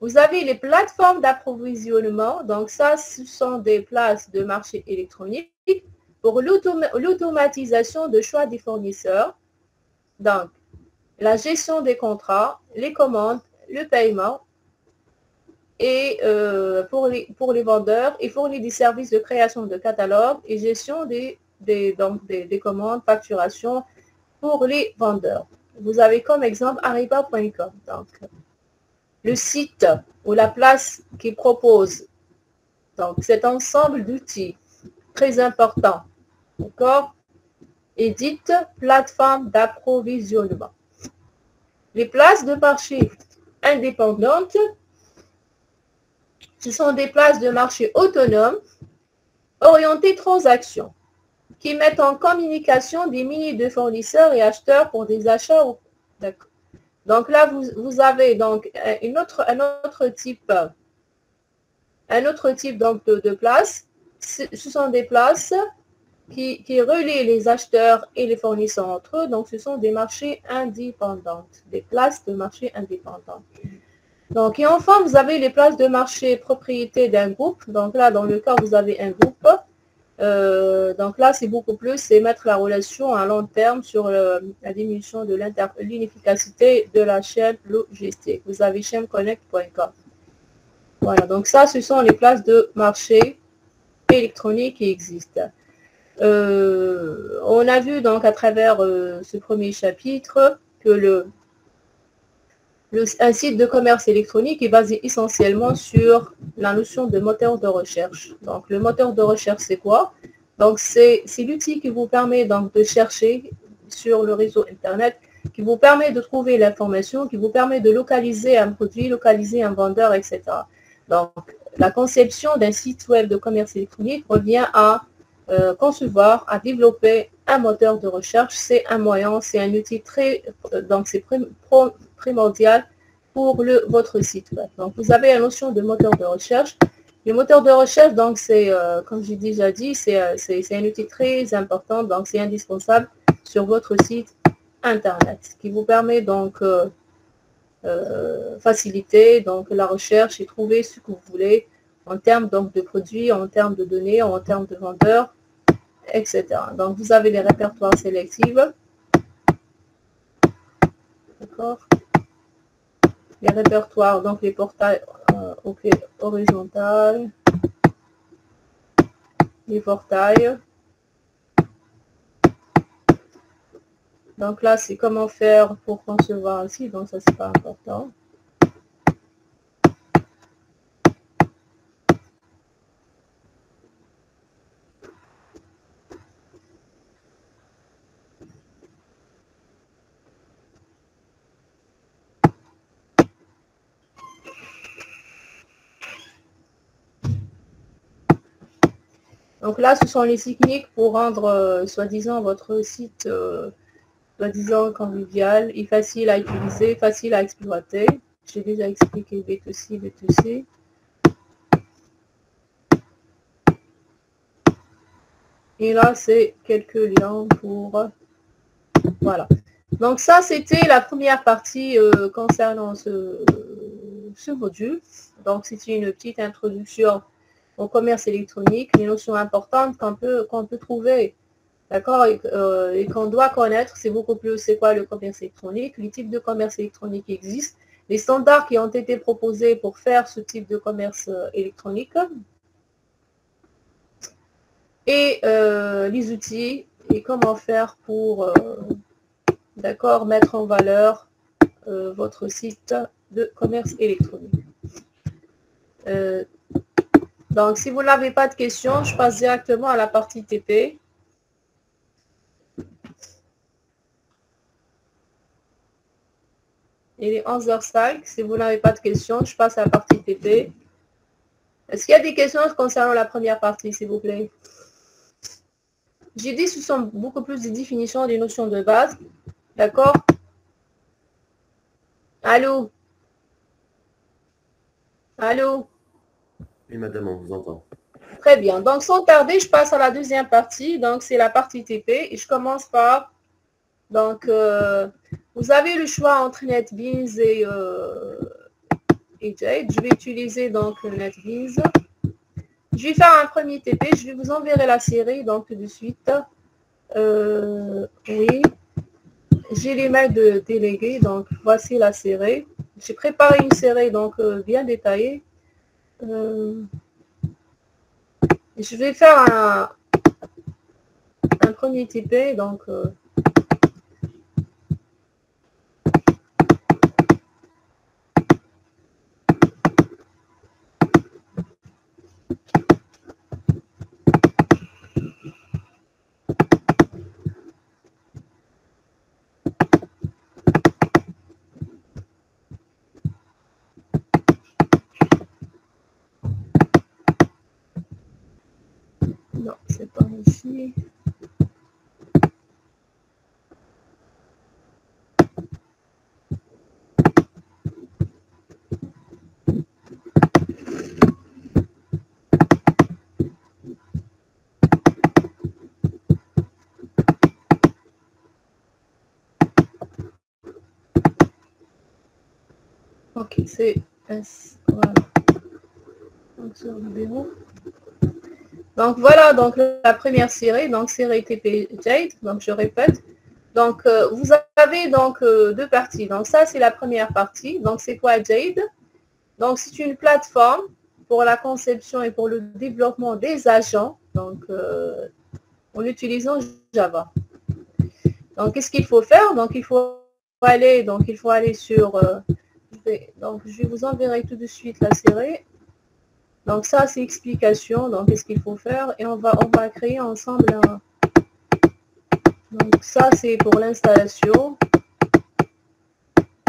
Vous avez les plateformes d'approvisionnement. Donc, ça, ce sont des places de marché électronique pour l'automatisation de choix des fournisseurs. Donc, la gestion des contrats, les commandes, le paiement et pour les vendeurs et fournir des services de création de catalogue et gestion des commandes, facturation pour les vendeurs. Vous avez comme exemple Ariba.com. Donc, le site ou la place qui propose donc cet ensemble d'outils très important, d'accord, est dite plateforme d'approvisionnement. Les places de marché indépendantes, ce sont des places de marché autonomes orientées transactions qui mettent en communication des milliers de fournisseurs et acheteurs pour des achats. Donc là, vous avez donc un autre type donc de places. Ce sont des places qui relient les acheteurs et les fournisseurs entre eux. Donc, ce sont des marchés indépendants, des places de marché indépendantes. Donc, et enfin, vous avez les places de marché propriété d'un groupe. Donc là, dans le cas, vous avez un groupe. Donc là, c'est beaucoup plus, c'est mettre la relation à long terme sur la diminution de l'inefficacité de la chaîne logistique. Vous avez chaîneconnect.com. Voilà, donc ça, ce sont les places de marché électronique qui existent. On a vu donc à travers ce premier chapitre que un site de commerce électronique est basé essentiellement sur la notion de moteur de recherche. Donc, le moteur de recherche, c'est quoi? Donc, c'est l'outil qui vous permet donc de chercher sur le réseau Internet, qui vous permet de trouver l'information, qui vous permet de localiser un produit, localiser un vendeur, etc. Donc, la conception d'un site web de commerce électronique revient à concevoir, à développer un moteur de recherche. C'est un moyen, c'est un outil donc c'est primordial pour votre site web. Donc, vous avez la notion de moteur de recherche. Le moteur de recherche, donc, c'est, comme j'ai déjà dit, c'est un outil très important, donc c'est indispensable sur votre site Internet, qui vous permet donc faciliter donc la recherche et trouver ce que vous voulez en termes donc de produits, en termes de données, en termes de vendeurs, etc. Donc, vous avez les répertoires sélectifs. D'accord? Les répertoires, donc les portails horizontaux, les portails. Donc là, c'est comment faire pour concevoir un site, donc ça, c'est pas important. Donc là, ce sont les techniques pour rendre, soi-disant, votre site, soi-disant, convivial et facile à utiliser, facile à exploiter. J'ai déjà expliqué B2C, B2C. Et là, c'est quelques liens pour... Voilà. Donc ça, c'était la première partie concernant ce module. Donc, c'était une petite introduction au commerce électronique, les notions importantes qu'on peut trouver, d'accord, et qu'on doit connaître. C'est beaucoup plus, c'est quoi le commerce électronique, les types de commerce électronique existent, les standards qui ont été proposés pour faire ce type de commerce électronique, et les outils, et comment faire pour, d'accord, mettre en valeur votre site de commerce électronique. Donc, si vous n'avez pas de questions, je passe directement à la partie TP. Il est 11h05. Si vous n'avez pas de questions, je passe à la partie TP. Est-ce qu'il y a des questions concernant la première partie, s'il vous plaît? J'ai dit que ce sont beaucoup plus des définitions des notions de base. D'accord? Allô? Allô? Oui, madame, on vous entend. Très bien. Donc, sans tarder, je passe à la deuxième partie. Donc, c'est la partie TP. Et je commence par... Donc, vous avez le choix entre NetBeans et Jade. Je vais utiliser donc NetBeans. Je vais faire un premier TP. Je vais vous enverrer la série donc tout de suite. Oui. J'ai les mails de délégués. Donc voici la série. J'ai préparé une série donc bien détaillée. Je vais faire un premier TP. Donc non, c'est pas ici. Ok, c'est S. Voilà. Donc, sur le bureau. Donc voilà, donc la première série, donc série TP Jade, donc je répète. Donc vous avez donc deux parties. Donc ça c'est la première partie. Donc c'est quoi Jade? Donc c'est une plateforme pour la conception et pour le développement des agents, donc en utilisant Java. Donc qu'est-ce qu'il faut faire? Donc il faut aller sur donc je vais vous enverrer tout de suite la série. Donc ça, c'est explication. Donc, qu'est-ce qu'il faut faire? Et on va créer ensemble un... Donc ça, c'est pour l'installation.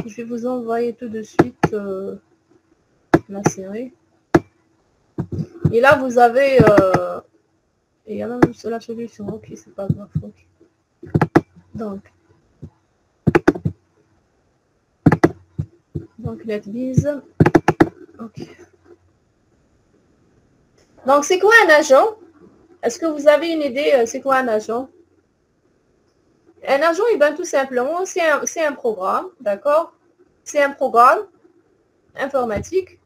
Je vais vous envoyer tout de suite la série. Et là, vous avez... il y a même la solution. Ok, c'est pas grave. Okay. Donc NetBeans. Ok. Donc, c'est quoi un agent? Est-ce que vous avez une idée, c'est quoi un agent? Un agent, eh bien, tout simplement, c'est un programme, d'accord? C'est un programme informatique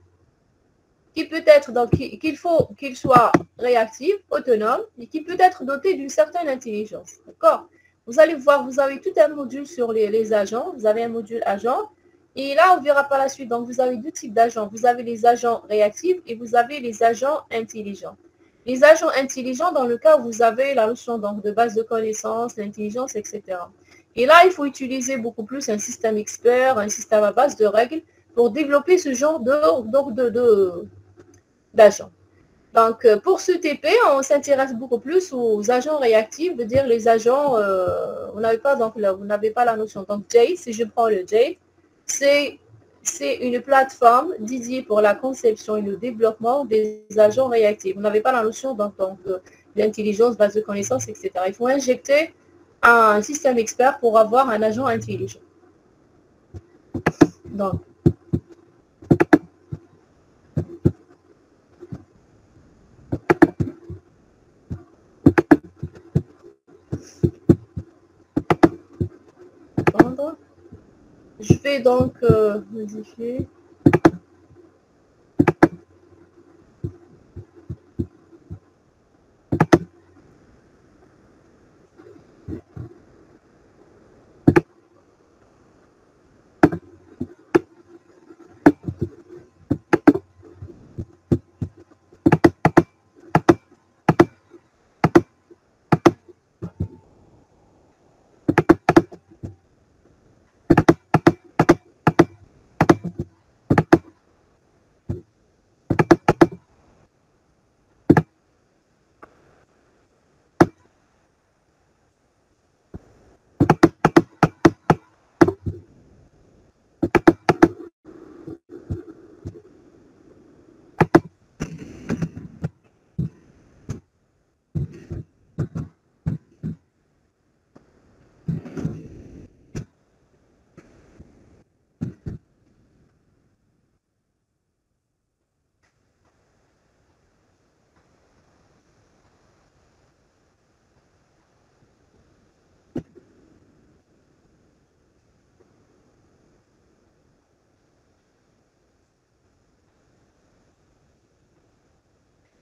qui peut être, donc, qu'il faut qu'il soit réactif, autonome, et qui peut être doté d'une certaine intelligence, d'accord? Vous allez voir, vous avez tout un module sur les agents, vous avez un module agent, et là, on verra par la suite, donc vous avez deux types d'agents. Vous avez les agents réactifs et vous avez les agents intelligents. Les agents intelligents, dans le cas où vous avez la notion donc, de base de connaissances, l'intelligence, etc. Et là, il faut utiliser beaucoup plus un système expert, un système à base de règles pour développer ce genre d'agents. Donc, pour ce TP, on s'intéresse beaucoup plus aux agents réactifs, veut dire les agents, vous n'avez pas la notion. Donc, Jade, si je prends le Jade, c'est une plateforme dédiée pour la conception et le développement des agents réactifs. Vous n'avez pas la notion donc d'intelligence, base de connaissances, etc. Il faut injecter un système expert pour avoir un agent intelligent. Donc, je vais donc modifier.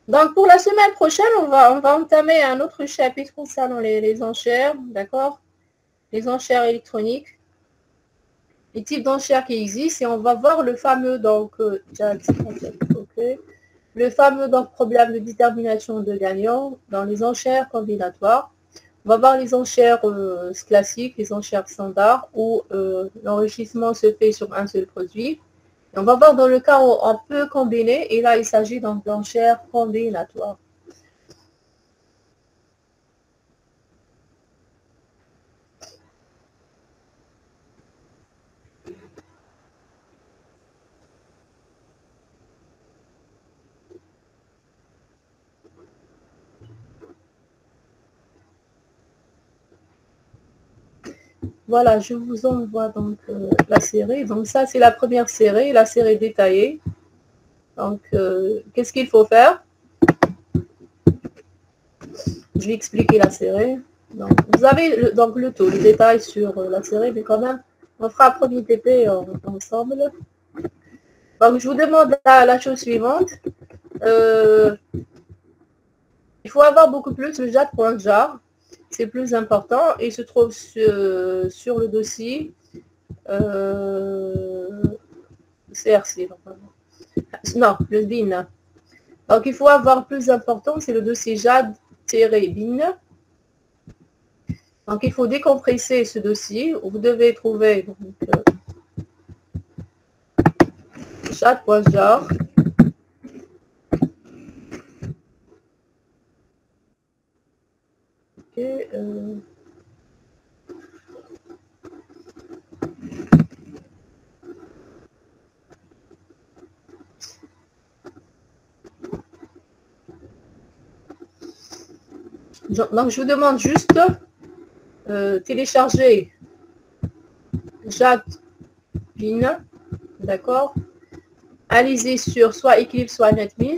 Donc, pour la semaine prochaine, on va entamer un autre chapitre concernant les enchères, d'accord? Les enchères électroniques, les types d'enchères qui existent, et on va voir le fameux, donc, le fameux donc, problème de détermination de gagnant dans les enchères combinatoires. On va voir les enchères classiques, les enchères standards, où l'enrichissement se fait sur un seul produit. Et on va voir dans le cas où on peut combiner, et là, il s'agit donc d'enchères combinatoires. Voilà, je vous envoie donc la série. Donc ça, c'est la première série, la série détaillée. Donc, qu'est-ce qu'il faut faire? Je vais expliquer la série. Donc, vous avez le tout, le détail sur la série, mais quand même, on fera un premier TP ensemble. Donc, je vous demande la chose suivante. Il faut avoir beaucoup plus le jade.jar. C'est plus important et se trouve sur le dossier CRC. Non, le bin. Donc, il faut avoir plus important, c'est le dossier jade-bin. Donc, il faut décompresser ce dossier. Vous devez trouver jade.jar. Okay, donc, je vous demande juste télécharger jade-bin, d'accord? Allez-y sur soit Eclipse, soit NetBeans,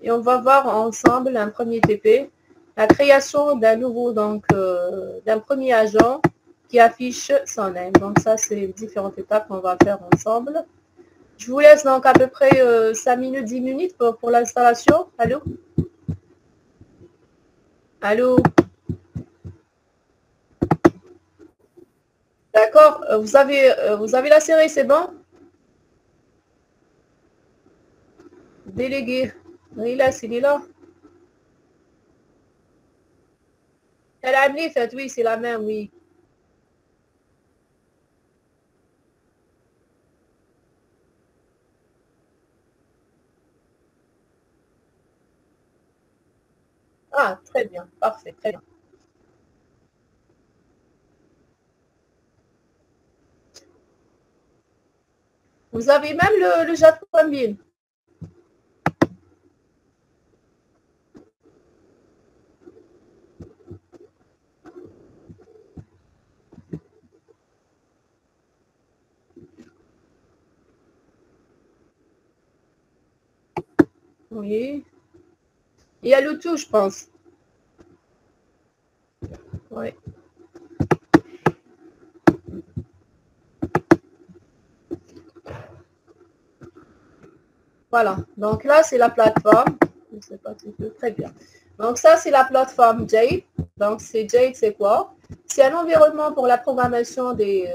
et on va voir ensemble un premier TP, la création d'un nouveau, donc d'un premier agent qui affiche son name. Donc ça, c'est les différentes étapes qu'on va faire ensemble. Je vous laisse donc à peu près 5 minutes, 10 minutes pour l'installation. Allô? Allô? D'accord, vous avez la série, c'est bon? Délégué. Il est là. Elle a amené, fait, oui, c'est la même, oui. Ah, très bien, parfait, très bien. Vous avez même le jade.bin. Oui. Il y a le tout, je pense. Oui. Voilà. Donc là, c'est la plateforme. Je ne sais pas si je peux. Très bien. Donc ça, c'est la plateforme Jade. Donc Jade, c'est quoi? C'est un environnement pour la programmation des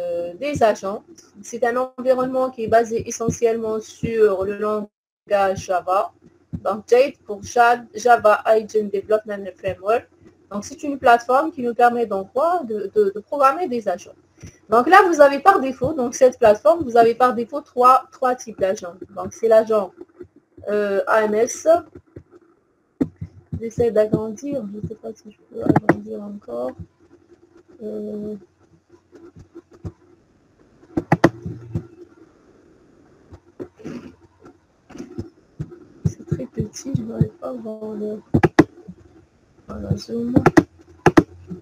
agents. C'est un environnement qui est basé essentiellement sur le langage Java. Donc Jade pour Java Agent Development Framework. Donc c'est une plateforme qui nous permet donc de programmer des agents. Donc là, vous avez par défaut, donc cette plateforme, vous avez par défaut trois types d'agents. Donc c'est l'agent AMS. J'essaie d'agrandir, je ne sais pas si je peux agrandir encore. C'est très petit, je n'arrive pas à voir le... Voilà, zoom.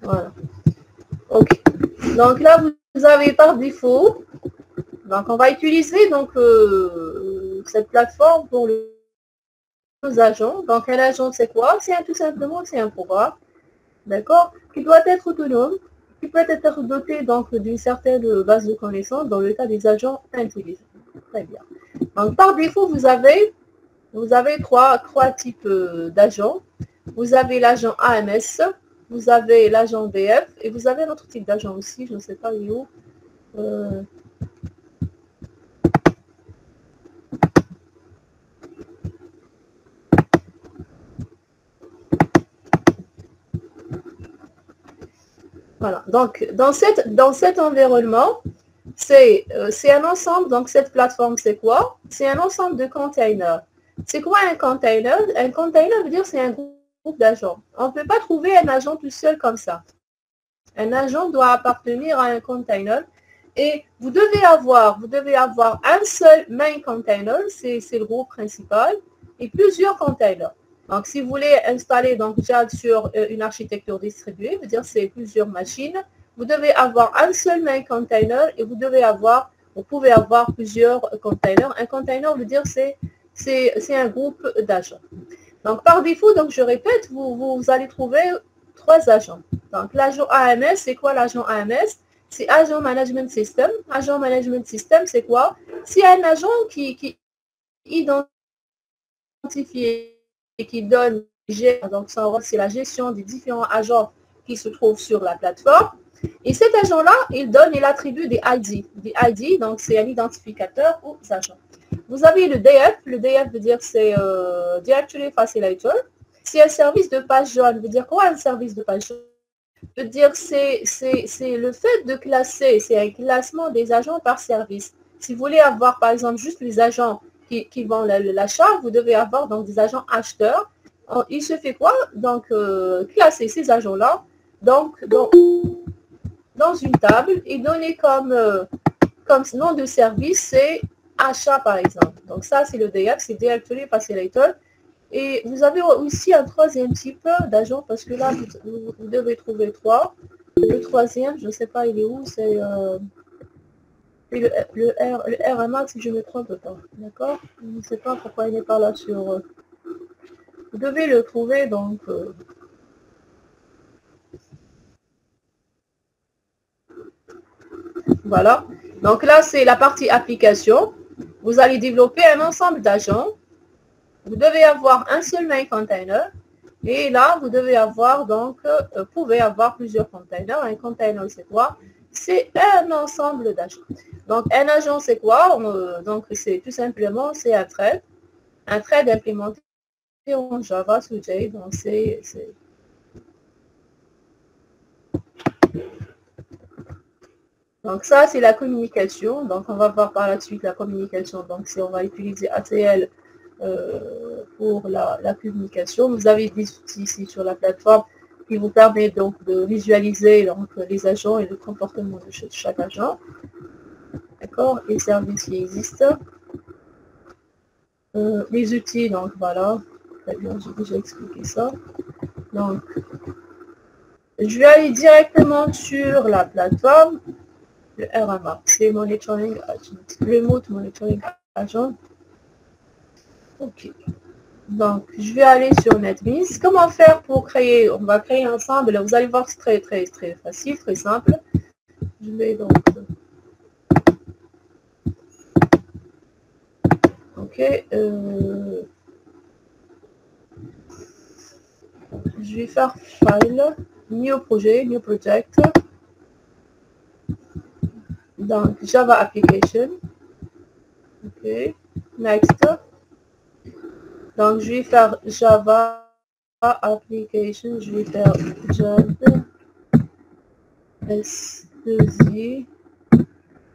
Voilà. Ok. Donc là, vous avez par défaut. Donc on va utiliser donc cette plateforme pour les agents. Donc un agent, c'est quoi? C'est tout simplement c'est un programme, d'accord, qui doit être autonome, qui peut être doté donc d'une certaine base de connaissances dans le cas des agents intelligents. Très bien. Donc par défaut, vous avez vous avez trois types d'agents. Vous avez l'agent AMS, vous avez l'agent DF et vous avez un autre type d'agent aussi, je ne sais pas où. Voilà, donc dans cet environnement, c'est un ensemble, donc cette plateforme c'est quoi? C'est un ensemble de containers. C'est quoi un container? Un container veut dire c'est un groupe d'agents. On ne peut pas trouver un agent tout seul comme ça. Un agent doit appartenir à un container et vous devez avoir un seul main container, c'est le groupe principal, et plusieurs containers. Donc, si vous voulez installer donc JAD sur une architecture distribuée, veut dire c'est plusieurs machines, vous devez avoir un seul main container et vous pouvez avoir plusieurs containers. Un container veut dire c'est un groupe d'agents. Donc, par défaut, donc je répète, vous allez trouver trois agents. Donc, l'agent AMS, c'est quoi l'agent AMS? C'est Agent Management System. Agent Management System, c'est quoi? C'est un agent qui identifie et qui donne, donc ça c'est la gestion des différents agents qui se trouvent sur la plateforme. Et cet agent-là, il attribue des ID. Des ID, donc c'est un identificateur aux agents. Vous avez le DF. Le DF veut dire c'est Directory Facilitator. C'est un service de page jaune. Veut dire quoi un service de page jaune? Veut dire c'est le fait de classer, c'est un classement des agents par service. Si vous voulez avoir par exemple juste les agents qui vendent l'achat, vous devez avoir donc des agents acheteurs. Il se fait quoi? Donc classer ces agents-là donc dans une table et donner comme nom de service, c'est achat par exemple. Donc ça c'est le DF, c'est Directory Facilitator. Et vous avez aussi un troisième type d'agent parce que là vous devez trouver trois. Le troisième, je ne sais pas il est où, c'est le RMA si je ne me trompe pas. D'accord? Je ne sais pas pourquoi il n'est pas là sur... vous devez le trouver donc... Voilà. Donc là, c'est la partie application. Vous allez développer un ensemble d'agents. Vous devez avoir un seul main container. Et là, vous devez avoir, donc, pouvez avoir plusieurs containers. Un container, c'est quoi? C'est un ensemble d'agents. Donc, un agent, c'est quoi? Donc, c'est tout simplement, c'est un thread. Un thread implémenté en Java sous J. Donc, c'est... Donc ça, c'est la communication. Donc on va voir par la suite la communication. Donc si on va utiliser ATL pour la communication. Vous avez des outils ici sur la plateforme qui vous permettent donc de visualiser donc, les agents et le comportement de chaque agent. D'accord? Les services qui existent. Les outils, donc voilà. Très bien, j'ai déjà expliqué ça. Donc, je vais aller directement sur la plateforme. Le RMA, c'est Monitoring Agent, Remote Monitoring Agent. Ok. Donc, je vais aller sur NetBeans. Comment faire pour créer? On va créer ensemble. Vous allez voir, c'est très facile, très simple. Je vais donc... Ok. Je vais faire File, New Projet, New Project. Donc, Java Application. OK. Next. Donc, je vais faire Java Application. Je vais faire Java S2I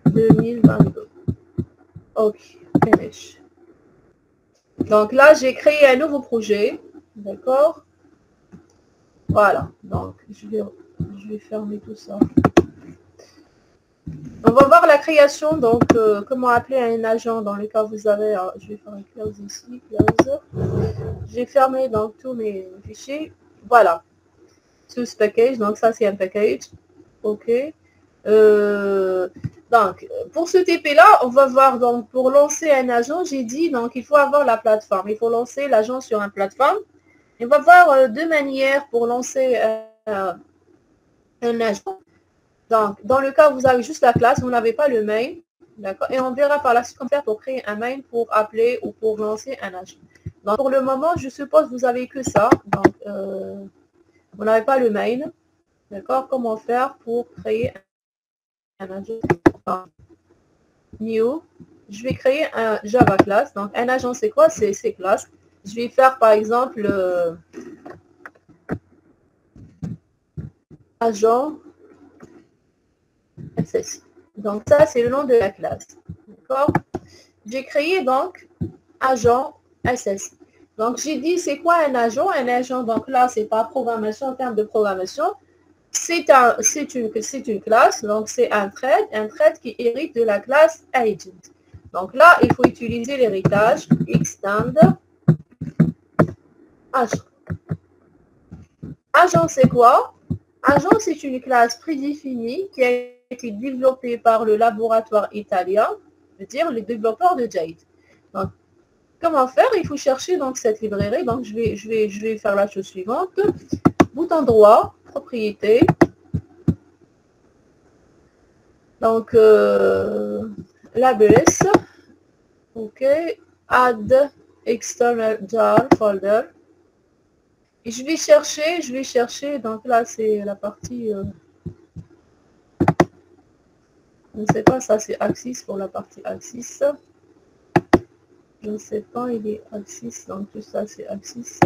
2022. OK. Finish. Donc, là, j'ai créé un nouveau projet. D'accord? Voilà. Donc, je vais fermer tout ça. On va voir la création, donc comment appeler un agent dans le cas où vous avez, je vais faire un close ici, close. J'ai fermé donc tous mes fichiers, voilà, Source package, donc ça c'est un package, ok. Donc pour ce TP là, on va voir donc pour lancer un agent, j'ai dit donc il faut avoir la plateforme, il faut lancer l'agent sur une plateforme. Et on va voir deux manières pour lancer un agent. Donc, dans le cas où vous avez juste la classe, vous n'avez pas le main, d'accord? Et on verra par la suite comment faire pour créer un main pour appeler ou pour lancer un agent. Donc, pour le moment, je suppose que vous avez que ça. Donc, vous n'avez pas le main. D'accord? Comment faire pour créer un agent? New. Je vais créer un Java class. Donc, un agent, c'est quoi? C'est classe. Je vais faire, par exemple, agent SSI. Donc, ça, c'est le nom de la classe. D'accord? J'ai créé, donc, agent SSI. Donc, j'ai dit, c'est quoi un agent? Un agent, donc là, c'est pas programmation en termes de programmation. C'est une classe, donc c'est un thread qui hérite de la classe agent. Donc là, il faut utiliser l'héritage extend agent. Agent, c'est quoi? Agent, c'est une classe prédéfinie qui a été développée par le laboratoire italien, c'est-à-dire les développeurs de Jade. Donc, comment faire? Il faut chercher donc cette librairie. Donc, je vais faire la chose suivante. Bouton droit, propriété. Donc, labels. OK. Add external jar folder. Et je vais chercher. Donc là, c'est la partie... je ne sais pas, ça c'est Axis pour la partie Axis. Je ne sais pas, il est Axis. Donc tout ça, c'est Axis.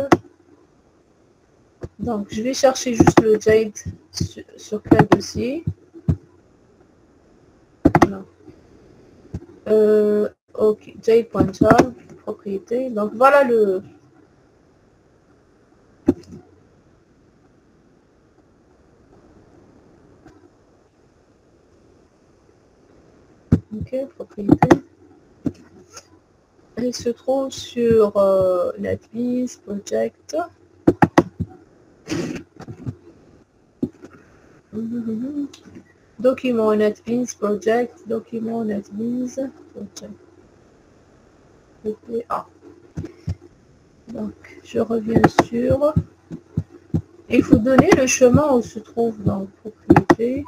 Donc, je vais chercher juste le Jade sur quel dossier. Voilà. Ok, Jade.jar, propriété. Donc, voilà le... Ok, propriété. Il se trouve sur NetBeans Project. Document NetBeans Project, document NetBeans Project. PPA. Donc, je reviens sur... Il faut donner le chemin où se trouve dans propriété.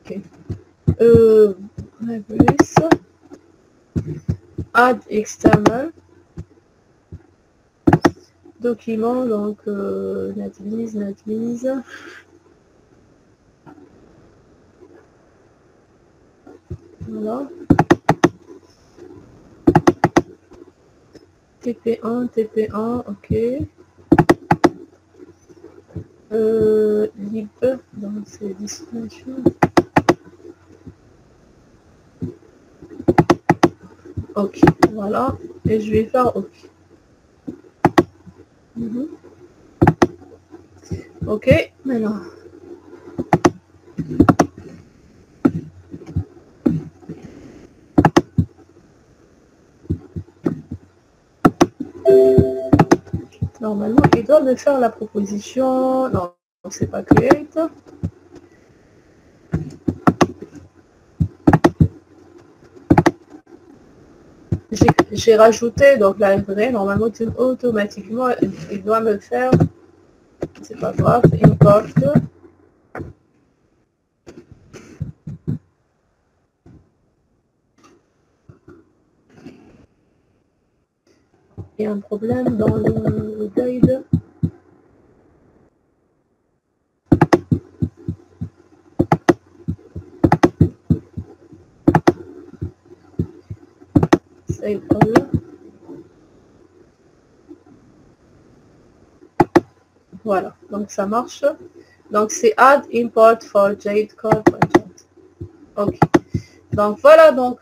Ok. Add external. Document, donc NetBeans. Voilà. TP1, ok. Lib, donc c'est destination. Ok, voilà. Et je vais faire OK. Ok, maintenant. Normalement, il doit me faire la proposition. Non, c'est pas create. J'ai rajouté donc la librairie. Normalement, automatiquement, il doit me faire. C'est pas grave. Import. Il y a un problème dans le guide. Save all. Voilà, donc ça marche. Donc c'est add import for Jade Core. Ok. Donc voilà donc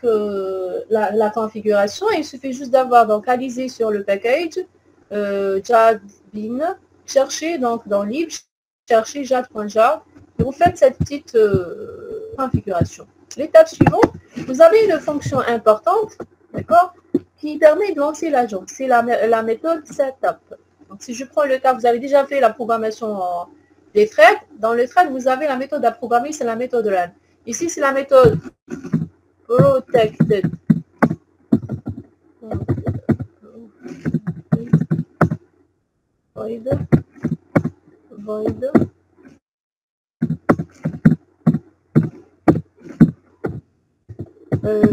la configuration. Il suffit juste d'avoir donc alisé sur le package Jade bin, chercher donc dans lib, chercher jade.jar et vous faites cette petite configuration. L'étape suivante, vous avez une fonction importante, d'accord, qui permet de lancer l'agent. C'est la méthode setup. Donc si je prends le cas, vous avez déjà fait la programmation des threads. Dans le thread, vous avez la méthode à programmer, c'est la méthode run. Ici, c'est la méthode protected. Void.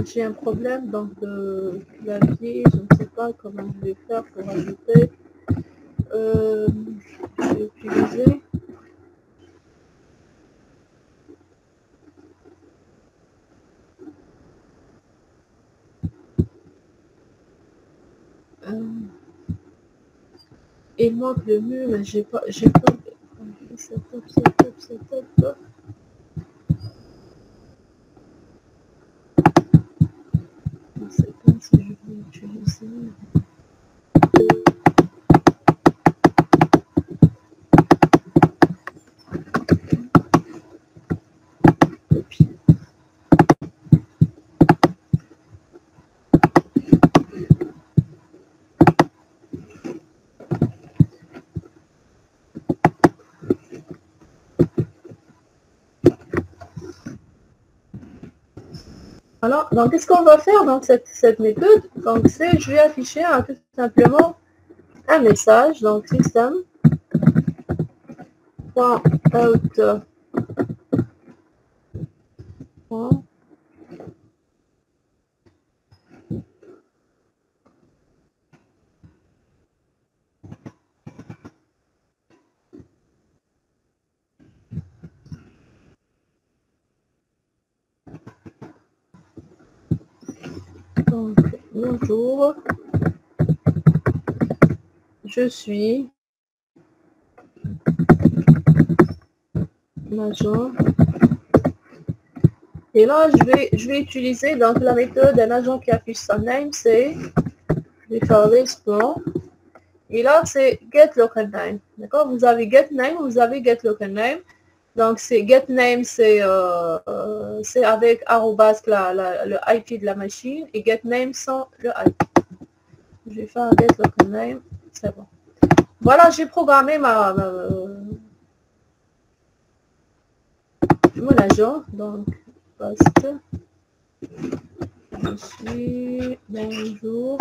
J'ai un problème donc de clavier, je ne sais pas comment je vais faire pour ajouter. Je vais utiliser. Il manque le mur, mais j'ai pas. Setup. Je ne sais pas si je vais utiliser. Alors, donc, qu'est-ce qu'on va faire dans cette méthode? Donc, c'est, je vais afficher tout simplement un message, donc system.out. Donc, bonjour, je suis agent. Et là, je vais utiliser donc la méthode d'un agent qui affiche son name, c'est, je vais faire l'export. Et là, c'est get local name. D'accord? Vous avez get name, vous avez get local name. Donc, c'est get name, c'est avec arrobas le IP de la machine et get name sans le IP. Je vais faire get local name, c'est bon. Voilà, j'ai programmé mon agent. Donc, poste. Je suis bonjour.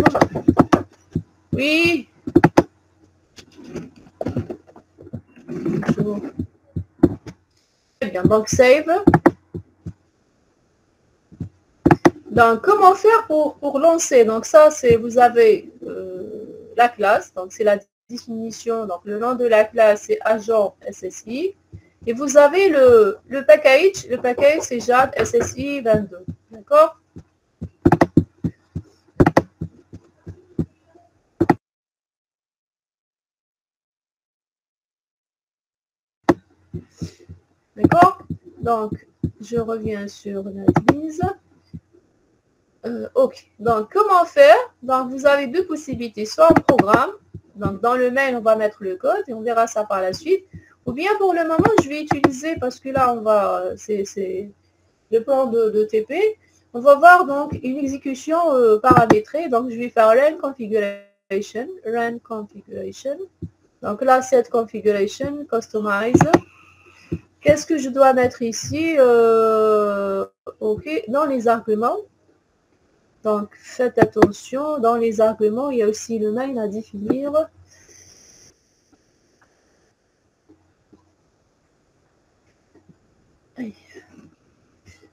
Oui. Bonjour. Très bien, donc save. Donc, comment faire pour lancer? Donc, ça, c'est, vous avez la classe, donc c'est la définition, donc le nom de la classe, c'est agent SSI. Et vous avez le package c'est JAD SSI 22, d'accord? D'accord? Donc, je reviens sur l'analyse. Ok, donc comment faire? Donc, vous avez deux possibilités, soit en programme, donc dans le mail, on va mettre le code et on verra ça par la suite. Ou bien pour le moment, je vais utiliser, parce que là, on va, c'est le plan de TP. On va voir donc une exécution paramétrée. Donc, je vais faire run configuration. Donc là, set configuration, customize. Qu'est-ce que je dois mettre ici? Ok, dans les arguments. Donc, faites attention. Dans les arguments, il y a aussi le mail à définir.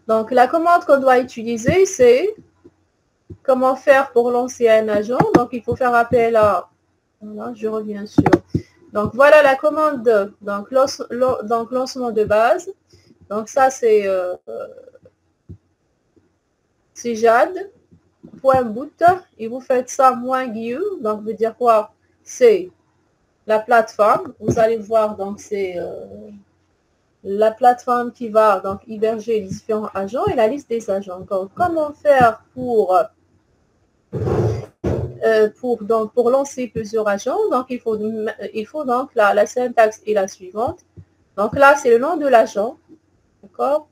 Donc, la commande qu'on doit utiliser, c'est comment faire pour lancer un agent. Donc, il faut faire appel à... Voilà, je reviens sur... Donc, voilà la commande de... Donc, lancement de base. Donc, ça, c'est JAD.boot. Et vous faites ça -GU. Donc, veut dire quoi? C'est la plateforme. Vous allez voir, donc, c'est... la plateforme qui va donc héberger les différents agents et la liste des agents. Donc, comment faire pour lancer plusieurs agents? Donc, il faut donc la syntaxe est la suivante. Donc là, c'est le nom de l'agent. D'accord?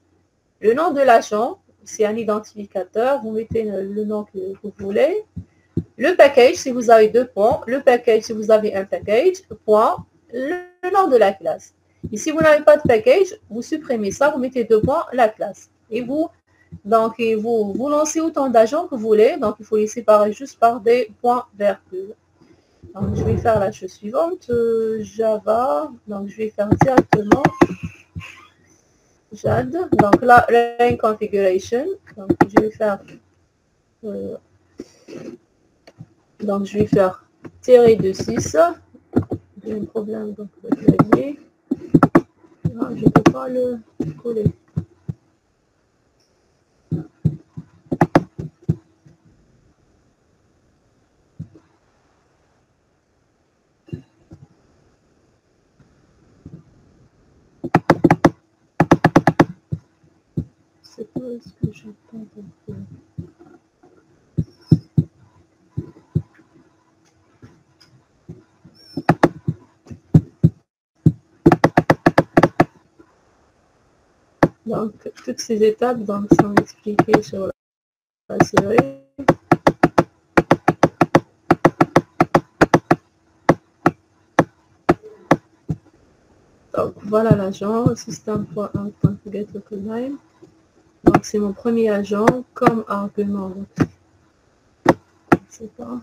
Le nom de l'agent, c'est un identificateur. Vous mettez le nom que vous voulez. Le package, si vous avez deux points. Le package, si vous avez un package, point. Le nom de la classe. Et si vous n'avez pas de package, vous supprimez ça, vous mettez deux points, la classe. Et vous lancez autant d'agents que vous voulez. Donc, il faut les séparer juste par des points virgules. Donc, je vais faire la chose suivante. Java. Donc, je vais faire directement JAD. Donc là, Line Configuration. Donc, je vais faire Euh, donc, je vais faire tirer de 6. J'ai un problème donc le clavier. Ah, je ne peux pas le coller. C'est quoi ce que j'ai pas compris? Donc, toutes ces étapes donc, sont expliquées sur la série. Donc, voilà l'agent, system.1.getLocalName. Donc, c'est mon premier agent comme argument. Donc, je sais pas.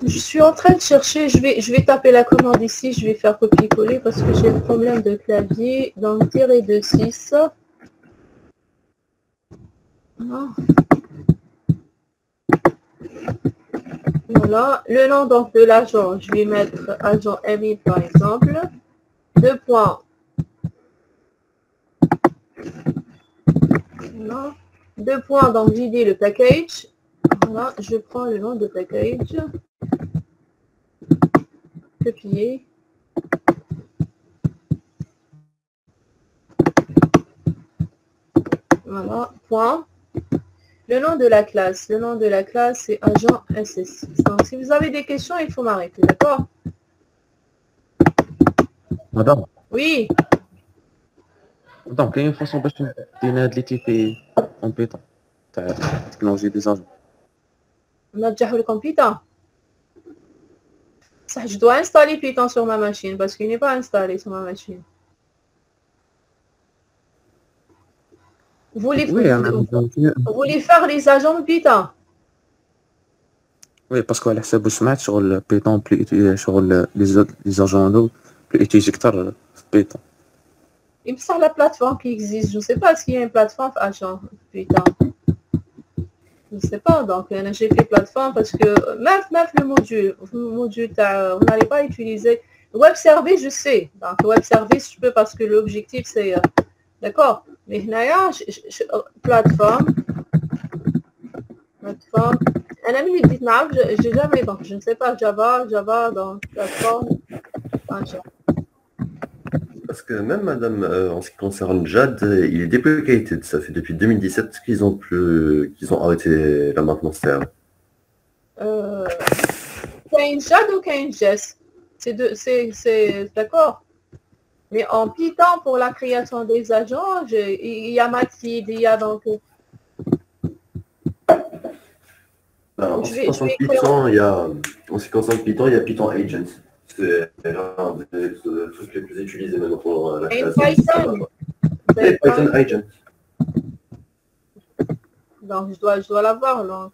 Je suis en train de chercher, je vais taper la commande ici, je vais faire copier-coller parce que j'ai un problème de clavier. Donc, tirer de 6. Non. Voilà, le nom donc de l'agent, je vais mettre agent MI par exemple. 2 points. Voilà. 2 points, donc j'ai dit le package. Voilà, je prends le nom de package. Copier. Voilà, point. Le nom de la classe. Le nom de la classe, c'est agent SS6. Donc, si vous avez des questions, il faut m'arrêter, d'accord? Madame, Oui. madame, quelle est une façon باش ندير هاد لي تيبي كومبيتون تاع تكنولوجي دي زاجون نرجعوا le computer. Ça, je dois installer Python sur ma machine parce qu'il n'est pas installé sur ma machine. Vous voulez faire les agents de Python? وي باسكو على حساب سمعت شغل بيتون بلي شغل لي زاجون هادو بلي يتيجي كثر في بيتون. Il me semble la plateforme qui existe. Je ne sais pas s'il y a une plateforme agent Python. Je ne sais pas. Donc, j'ai fait plateforme parce que même le module on n'allait pas utiliser. Web service, je sais. Donc, web service, je peux parce que l'objectif, c'est... d'accord. Mais là, plateforme. Un ami me dit, non, j'ai jamais, donc je ne sais pas, Java, donc plateforme. Parce que même, madame, en ce qui concerne JAD, il est deprecated. Ça fait depuis 2017 qu'ils ont arrêté la maintenance terre. C'est une JAD ou un JES? C'est d'accord. Mais en Python, pour la création des agents, il y a Mathilde, il y a donc... En ce qui concerne Python, il y a Python Agent. C'est l'un des trucs les plus utilisés maintenant pour la création. Python. Python Agent. Donc, je dois l'avoir. Donc,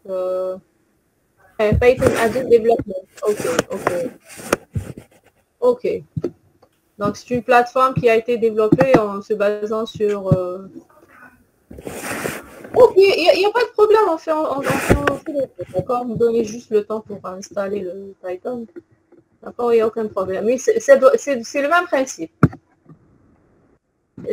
Python Agent Development. OK. Donc, c'est une plateforme qui a été développée en se basant sur... OK, il n'y a pas de problème. On fait d'accord, vous donnez juste le temps pour installer le Python. D'accord, il n'y a aucun problème. Mais c'est le même principe.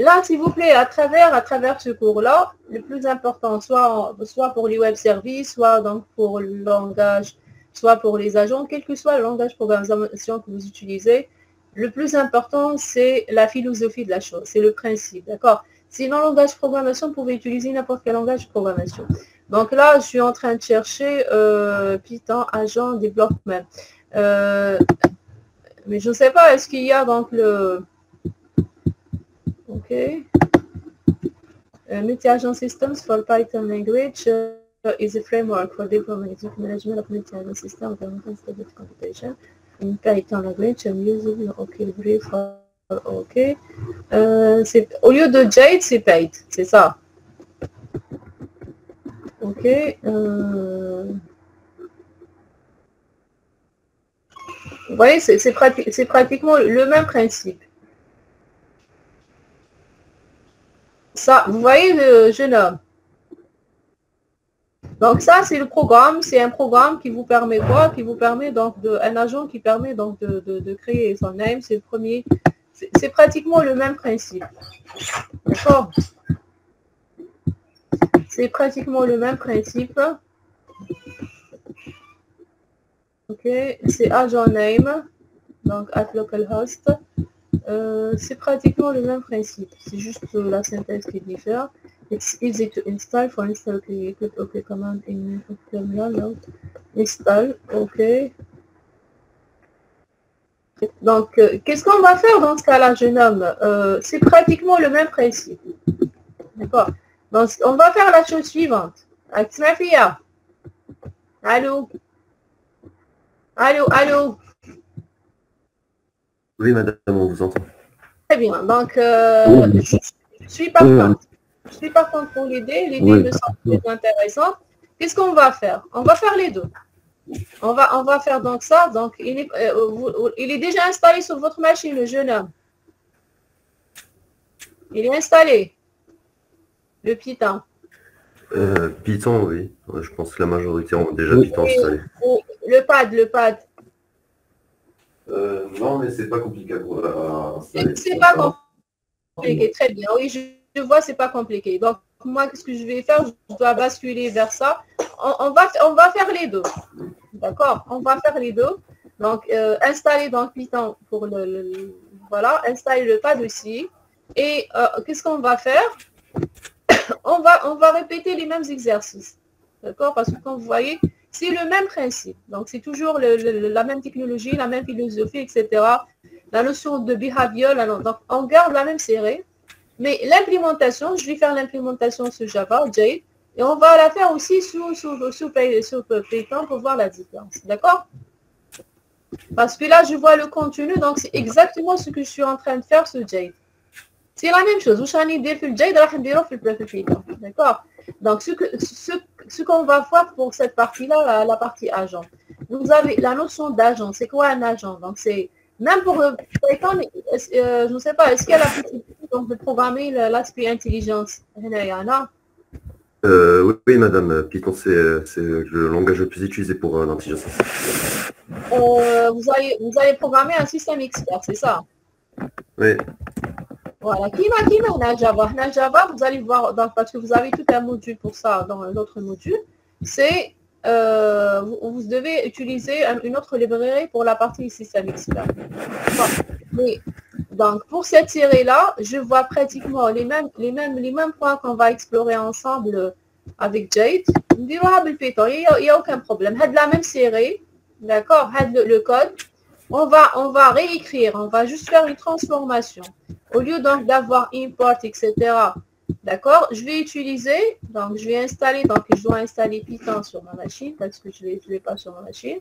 Là, s'il vous plaît, à travers ce cours-là, le plus important, soit pour les web services, soit donc pour le langage, soit pour les agents, quel que soit le langage de programmation que vous utilisez, le plus important, c'est la philosophie de la chose, c'est le principe, d'accord? Sinon, langage de programmation, vous pouvez utiliser n'importe quel langage de programmation. Donc là, je suis en train de chercher Python, agent, développement. Mais je ne sais pas, est-ce qu'il y a donc le... OK. Multi-agent systems for Python language is a framework for development and management of multi-agent systems of computation in Python language and using OK brief OK. Au lieu de Jade, c'est Python, c'est ça. OK. Vous voyez, c'est pratiquement le même principe. Ça, vous voyez le jeune homme. Donc ça, c'est le programme. C'est un programme qui vous permet quoi? Qui vous permet donc un agent qui permet donc de créer son name. C'est le premier. C'est pratiquement le même principe. D'accord? C'est pratiquement le même principe. Ok, c'est agent name, donc at localhost. C'est pratiquement le même principe. C'est juste la synthèse qui diffère. It's easy to install. For install, click OK command in terminal. Install, OK. Donc, qu'est-ce qu'on va faire dans ce cas-là, jeune homme? C'est pratiquement le même principe. D'accord. Donc, on va faire la chose suivante. Allô? Allô, allô? Oui, madame, on vous entend. Très bien. Donc, je suis partante. Je suis partante pour l'idée. L'idée me semble très intéressante. Qu'est-ce qu'on va faire? On va faire les deux. On va faire donc ça. Donc, il est déjà installé sur votre machine, le jeune homme. Il est installé. Le Python. Python, oui. Je pense que la majorité ont déjà Python installé. Le pad. Non, mais c'est pas compliqué à installer. C'est pas compliqué, très bien. Oui, je vois, c'est pas compliqué. Donc, moi, ce que je vais faire, je dois basculer vers ça. On va faire les deux. D'accord? On va faire les deux. Donc, installer dans Python pour voilà, installer le pad aussi. Et qu'est-ce qu'on va faire? On va répéter les mêmes exercices. D'accord? Parce que comme vous voyez, c'est le même principe. Donc, c'est toujours la même technologie, la même philosophie, etc. La notion de behavior, donc on garde la même série. Mais l'implémentation, je vais faire l'implémentation sur Java, Jade, et on va la faire aussi sous Python pour voir la différence. D'accord? Parce que là, je vois le contenu, donc c'est exactement ce que je suis en train de faire sur Jade. C'est la même chose. D'accord? Donc, ce qu'on va voir pour cette partie-là, la partie agent. Vous avez la notion d'agent. C'est quoi un agent? Donc, c'est même pour Python, je ne sais pas, est-ce qu'il y a la possibilité de programmer l'aspect intelligence? Oui, madame. Python, c'est le langage le plus utilisé pour l'intelligence. Vous allez programmer un système expert, c'est ça? Oui. Voilà, on a Java. On a Java, vous allez voir, parce que vous avez tout un module pour ça dans l'autre module, c'est, vous devez utiliser une autre librairie pour la partie système expert. Mais, donc, pour cette série-là, je vois pratiquement les mêmes points qu'on va explorer ensemble avec Jade. Il n'y a aucun problème. C'est la même série, d'accord, le code. On va réécrire, on va juste faire une transformation. Au lieu donc d'avoir import, etc. D'accord, je vais utiliser, donc je vais installer, donc je dois installer Python sur ma machine parce que je ne l'ai pas sur ma machine.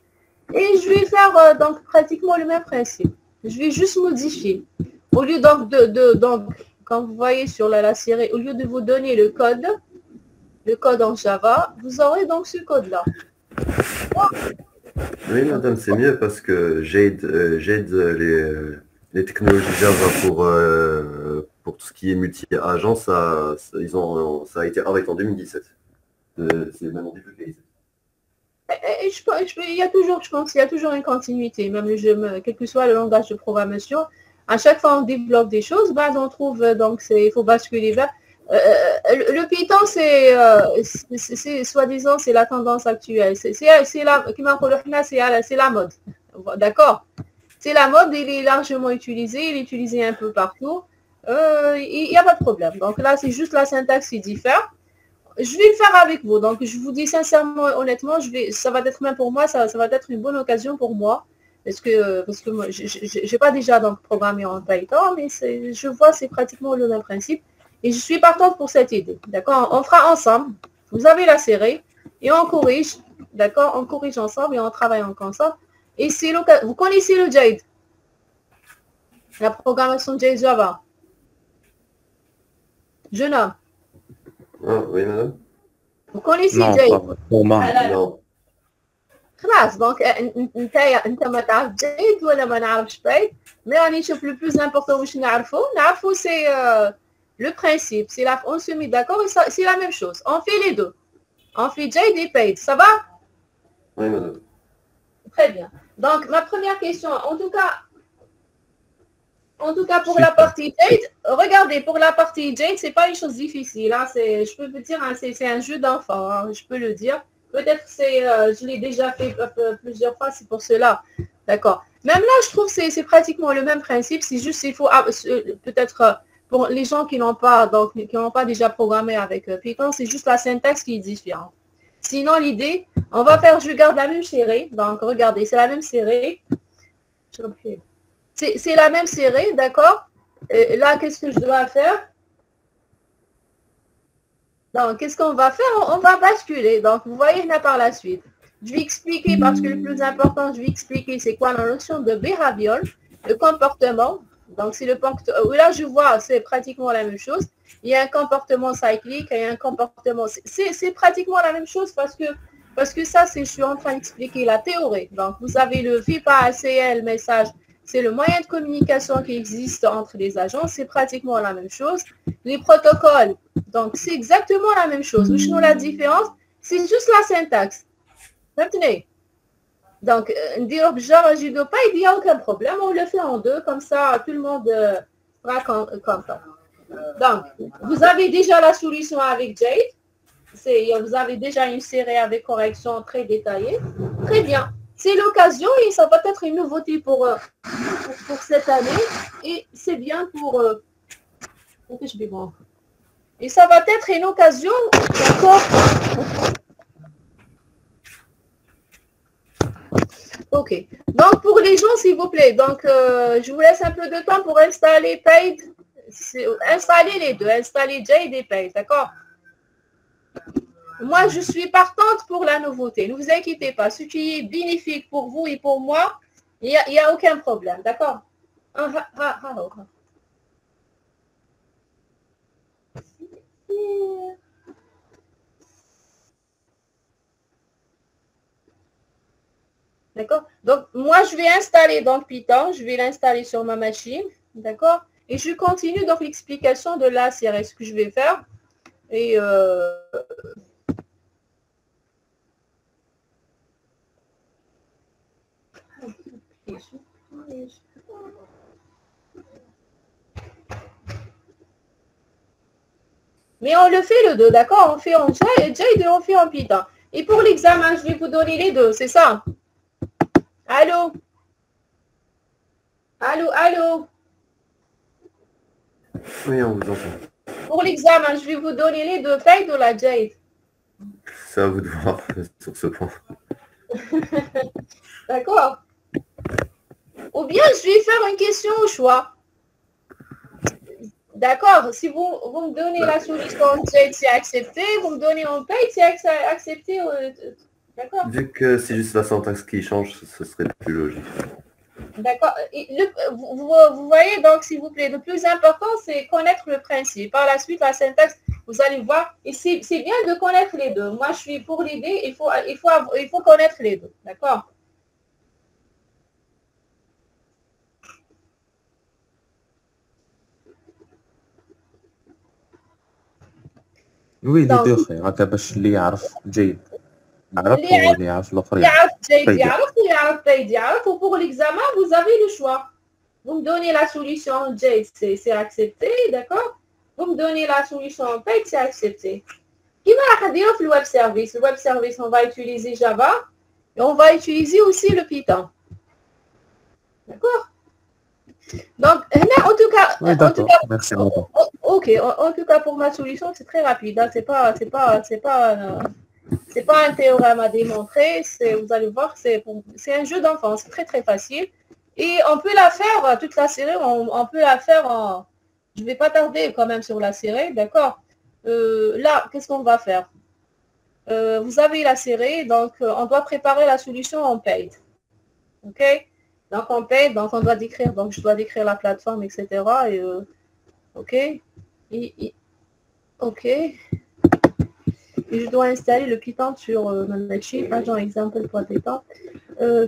Et je vais faire donc pratiquement le même principe. Je vais juste modifier. Au lieu donc donc, quand vous voyez sur la série, au lieu de vous donner le code en Java, vous aurez donc ce code-là. Oui, madame, c'est mieux parce que j'aide les technologies Java pour tout ce qui est multi-agent, ça a été arrêté en 2017. C'est maintenant développé. Il y a toujours, je pense, il y a toujours une continuité, même quel que soit le langage de programmation. À chaque fois, on développe des choses, on trouve, donc il faut basculer vers. Le Python, c'est soi-disant, c'est la tendance actuelle. C'est la mode. D'accord? C'est la mode, il est largement utilisé, il est utilisé un peu partout. Il n'y a pas de problème. Donc là, c'est juste la syntaxe qui diffère. Je vais le faire avec vous. Donc, je vous dis sincèrement, honnêtement, ça va être même pour moi, ça va être une bonne occasion pour moi. Parce que moi, je n'ai pas déjà donc, programmé en Python, mais je vois c'est pratiquement le même principe. Et je suis partante pour cette idée. D'accord? On fera ensemble. Vous avez la série et on corrige. D'accord? On corrige ensemble et on travaille ensemble. Et c'est l'occasion. Vous connaissez le Jade? La programmation Jade Java. Jeune homme. Ah, oui, madame. Vous connaissez Non, Jade? pas pour moi. Non. خلاص دونك انت ما تعرف جيد ولا ما نعرفش جيد مي راني نشوف لو بلوز امبورطون واش نعرفو سي le principe, on se met d'accord et c'est la même chose. On fait les deux. On fait Jade et paid. Ça va? Oui, madame. Très bien. Donc, ma première question, en tout cas, pour la partie Jade, regardez, pour la partie Jade, c'est pas une chose difficile. Hein, je peux vous dire, hein, c'est un jeu d'enfant, hein, je peux le dire. Peut-être je l'ai déjà fait plusieurs fois, c'est pour cela. D'accord. Même là, je trouve que c'est pratiquement le même principe. C'est juste, il faut peut-être pour les gens qui n'ont pas déjà programmé avec Python, c'est juste la syntaxe qui est différente. Sinon, l'idée, je garde la même série. Donc, regardez, c'est la même série. C'est la même série, d'accord? Là, qu'est-ce que je dois faire? Donc, qu'est-ce qu'on va faire? On va basculer. Donc, vous voyez là par la suite. Je vais expliquer, parce que le plus important, je vais expliquer c'est quoi la notion de behavior, le comportement. Donc, c'est le comportement. Là, je vois, c'est pratiquement la même chose. Il y a un comportement cyclique, il y a un comportement. C'est pratiquement la même chose parce que ça, je suis en train d'expliquer la théorie. Donc, vous avez le VPACL message. C'est le moyen de communication qui existe entre les agents. C'est pratiquement la même chose. Les protocoles, donc c'est exactement la même chose. Nous, la différence, c'est juste la syntaxe. Maintenant, donc, dire genre, je ne dois pas, il n'y a aucun problème. On le fait en deux, comme ça, tout le monde sera content. Donc, vous avez déjà la solution avec Jade. Vous avez déjà une série avec correction très détaillée. Très bien. C'est l'occasion et ça va être une nouveauté pour cette année. Et c'est bien pour... Et ça va être une occasion, d'accord? Ok. Donc, pour les gens, s'il vous plaît, donc, je vous laisse un peu de temps pour installer Paid. Installer les deux. Installer Jade et Paid, d'accord? Moi, je suis partante pour la nouveauté. Ne vous inquiétez pas. Ce qui est bénéfique pour vous et pour moi, il n'y a aucun problème. D'accord? D'accord? Donc, moi, je vais installer donc Python. Je vais l'installer sur ma machine. D'accord? Et je continue donc l'explication de la série, ce que je vais faire. Et... Mais on le fait le deux, d'accord? On fait en Jade et on fait en Python. Et pour l'examen, je vais vous donner les deux, c'est ça? Allô? Allô, allô? Oui, on vous entend. Pour l'examen, je vais vous donner les deux, Paid ou la Jade? C'est à vous de voir sur ce point. D'accord? Ou bien je vais faire une question au choix. D'accord? Si vous me donnez la solution Jade, c'est accepté. Vous me donnez en Paid, c'est accepté. D'accord? Vu que c'est juste la syntaxe qui change, ce serait plus logique. D'accord. Vous voyez, donc, s'il vous plaît, le plus important, c'est connaître le principe. Par la suite, la syntaxe, vous allez voir. Et c'est bien de connaître les deux. Moi, je suis pour l'idée, il faut connaître les deux. D'accord? وي لي دو خير هكا باش اللي يعرف جيد يعرف واللي يعرف الاخر يعرف جيد يعرف ويعرف بايد يعرف. Pour l'examen, vous avez le choix. Vous me donnez la solution Jade, c'est accepté, d'accord? Vous me donnez la solution Paid, c'est accepté. Qui va la dire le web service? Le web service, on va utiliser Java et on va utiliser aussi le Python. D'accord? Donc, en tout cas, Oui, d'accord. Merci beaucoup. Ok, en tout cas pour ma solution, c'est très rapide. Hein. C'est pas un théorème à démontrer. Vous allez voir, c'est un jeu d'enfant. C'est très très facile. Et on peut la faire, toute la série, on peut la faire en... Je vais pas tarder quand même sur la série, d'accord? Là, qu'est-ce qu'on va faire? Vous avez la série, donc on doit préparer la solution en paid. Ok? Donc on paid, donc on doit décrire, donc je dois décrire la plateforme, etc. Et, ok? Ok. Et je dois installer le Python sur ma machine. Agent example pour Python.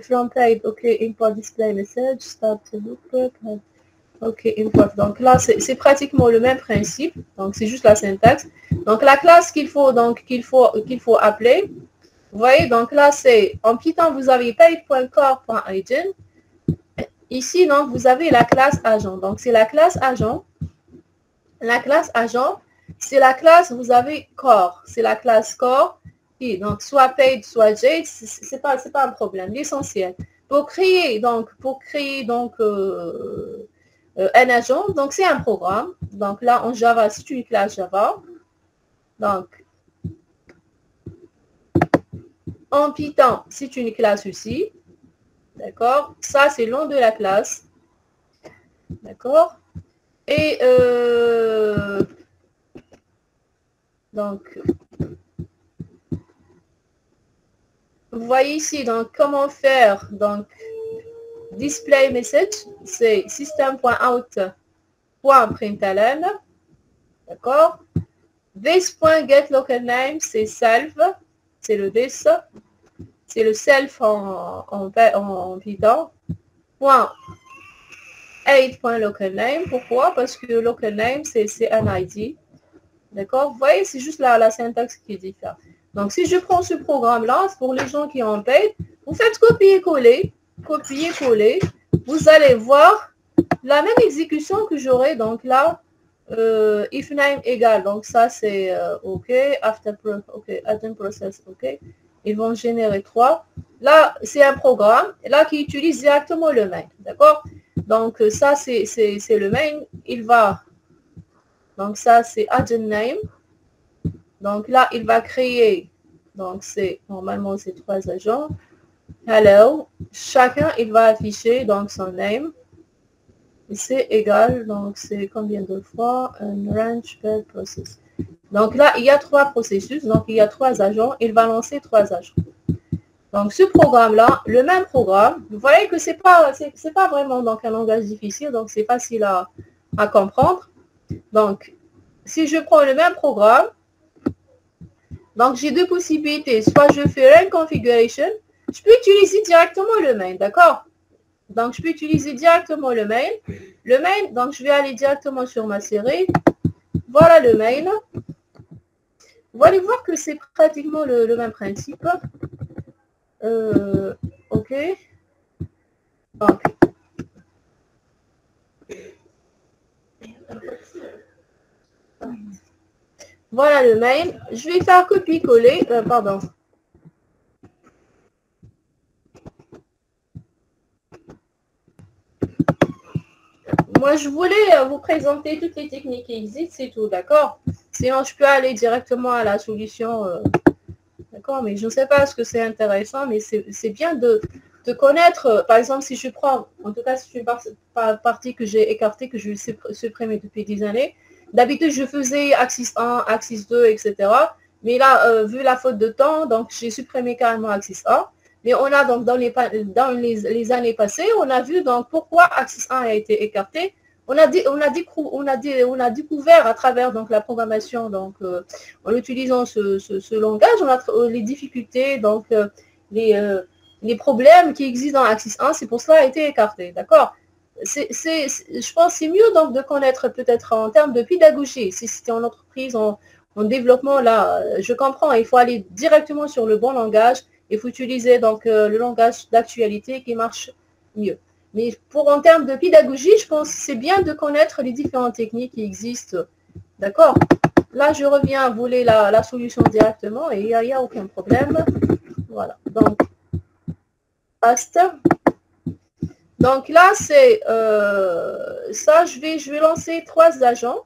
From paid, ok, import display message, start to look. OK, import. Donc là, c'est pratiquement le même principe. Donc, c'est juste la syntaxe. Donc, la classe qu'il faut appeler, vous voyez, donc là, c'est en Python, vous avez page.core.agent. Ici, donc, vous avez la classe agent. Donc, c'est la classe agent. La classe agent, c'est la classe, vous avez core. C'est la classe core. Et donc, soit page, soit jade, c'est pas un problème. L'essentiel. Pour créer un agent, donc c'est un programme. Donc là, en Java, c'est une classe Java. Donc, en Python, c'est une classe aussi. D'accord? Ça, c'est le nom de la classe. D'accord? Et donc, vous voyez ici, donc, comment faire, donc, display message, c'est system.out.println, d'accord? This.getLocalName, c'est self, c'est le this, c'est le self en Python. Point 8.localName, pourquoi? Parce que localName, c'est un ID, d'accord? Vous voyez, c'est juste la syntaxe qui est différente. Donc, si je prends ce programme-là, pour les gens qui en payent, vous faites copier-coller, vous allez voir la même exécution que j'aurai. Donc là, if name égale, donc ça c'est OK, add process, OK. Ils vont générer 3. Là, c'est un programme là qui utilise directement le main, d'accord? Donc ça c'est le main, il va, donc ça c'est agent name. Donc là, il va créer, donc c'est normalement c'est 3 agents. Hello, chacun il va afficher donc son name. Et c'est égal, donc c'est combien de fois un range per process. Donc là, il y a 3 processus, donc il y a 3 agents, il va lancer 3 agents. Donc ce programme-là, le même programme, vous voyez que c'est pas vraiment donc un langage difficile, donc c'est facile à comprendre. Donc, si je prends le même programme, donc j'ai 2 possibilités. Soit je fais run configuration, je peux utiliser directement le main, d'accord? Donc je peux utiliser directement le main. Le main, donc je vais aller directement sur ma série. Voilà le main. Vous allez voir que c'est pratiquement le même principe. OK. Donc, voilà le mail. Je vais faire copier-coller. Pardon. Moi, je voulais vous présenter toutes les techniques qui existent, c'est tout, d'accord? Sinon, je peux aller directement à la solution. D'accord? Mais je ne sais pas ce que c'est intéressant, mais c'est bien de connaître. Par exemple, si je prends, en tout cas, si je une partie que j'ai écartée, que je vais supprimer depuis des années. D'habitude, je faisais Axis 1, Axis 2, etc. Mais là, vu la faute de temps, donc j'ai supprimé carrément Axis 1. Mais on a donc dans les années passées, on a vu donc pourquoi Axis 1 a été écarté. On a découvert à travers donc la programmation, donc en utilisant ce langage, on a les difficultés, donc les problèmes qui existent dans Axis 1, c'est pour cela a été écarté, d'accord? Je pense que c'est mieux donc de connaître peut-être en termes de pédagogie. Si c'était en entreprise, en développement, là, je comprends, il faut aller directement sur le bon langage. Il faut utiliser donc le langage d'actualité qui marche mieux. Mais en termes de pédagogie, je pense que c'est bien de connaître les différentes techniques qui existent. D'accord? Là, je reviens à voler la solution directement et il n'y a aucun problème. Voilà. Donc, paste. Donc là, c'est ça, je vais lancer 3 agents.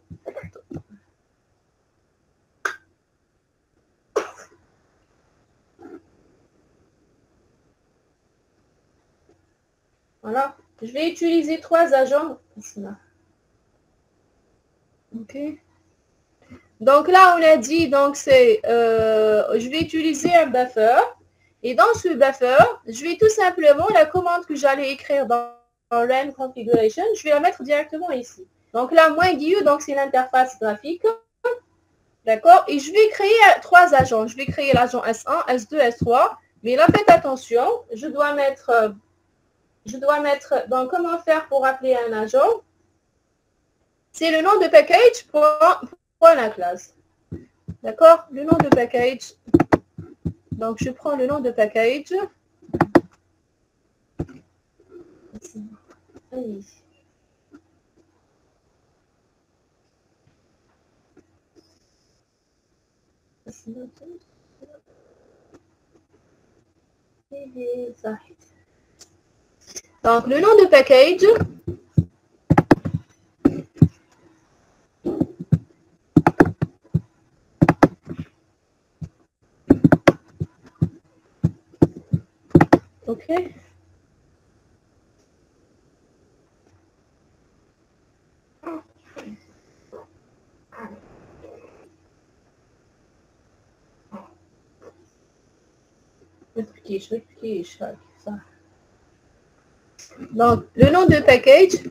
Voilà, je vais utiliser 3 agents. OK. Donc là, on a dit, donc c'est, je vais utiliser un buffer. Et dans ce buffer, je vais tout simplement, la commande que j'allais écrire dans run configuration, je vais la mettre directement ici. Donc là, -GUI, donc c'est l'interface graphique. D'accord? Et je vais créer 3 agents. Je vais créer l'agent S1, S2, S3. Mais là, faites attention, je dois mettre, donc comment faire pour appeler un agent. c'est le nom de package pour la classe. D'accord? Le nom de package. Donc, je prends le nom de package. Allez. Donc, le nom de package. OK. Donc, le nom de package.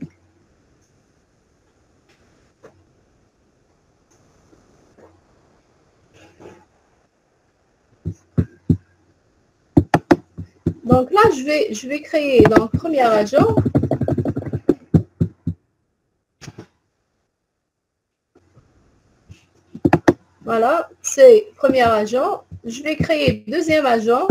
Donc là, je vais créer donc premier agent. Voilà, c'est premier agent. Je vais créer deuxième agent.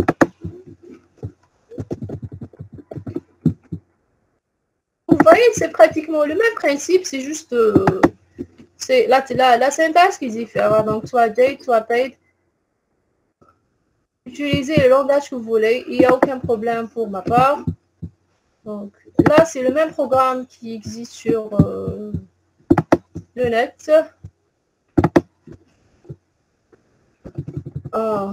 Vous voyez, c'est pratiquement le même principe, c'est juste c'est la syntaxe qui diffère. Donc, soit date, soit paid. Utilisez le langage que vous voulez, il n'y a aucun problème pour ma part. Donc, là, c'est le même programme qui existe sur le net.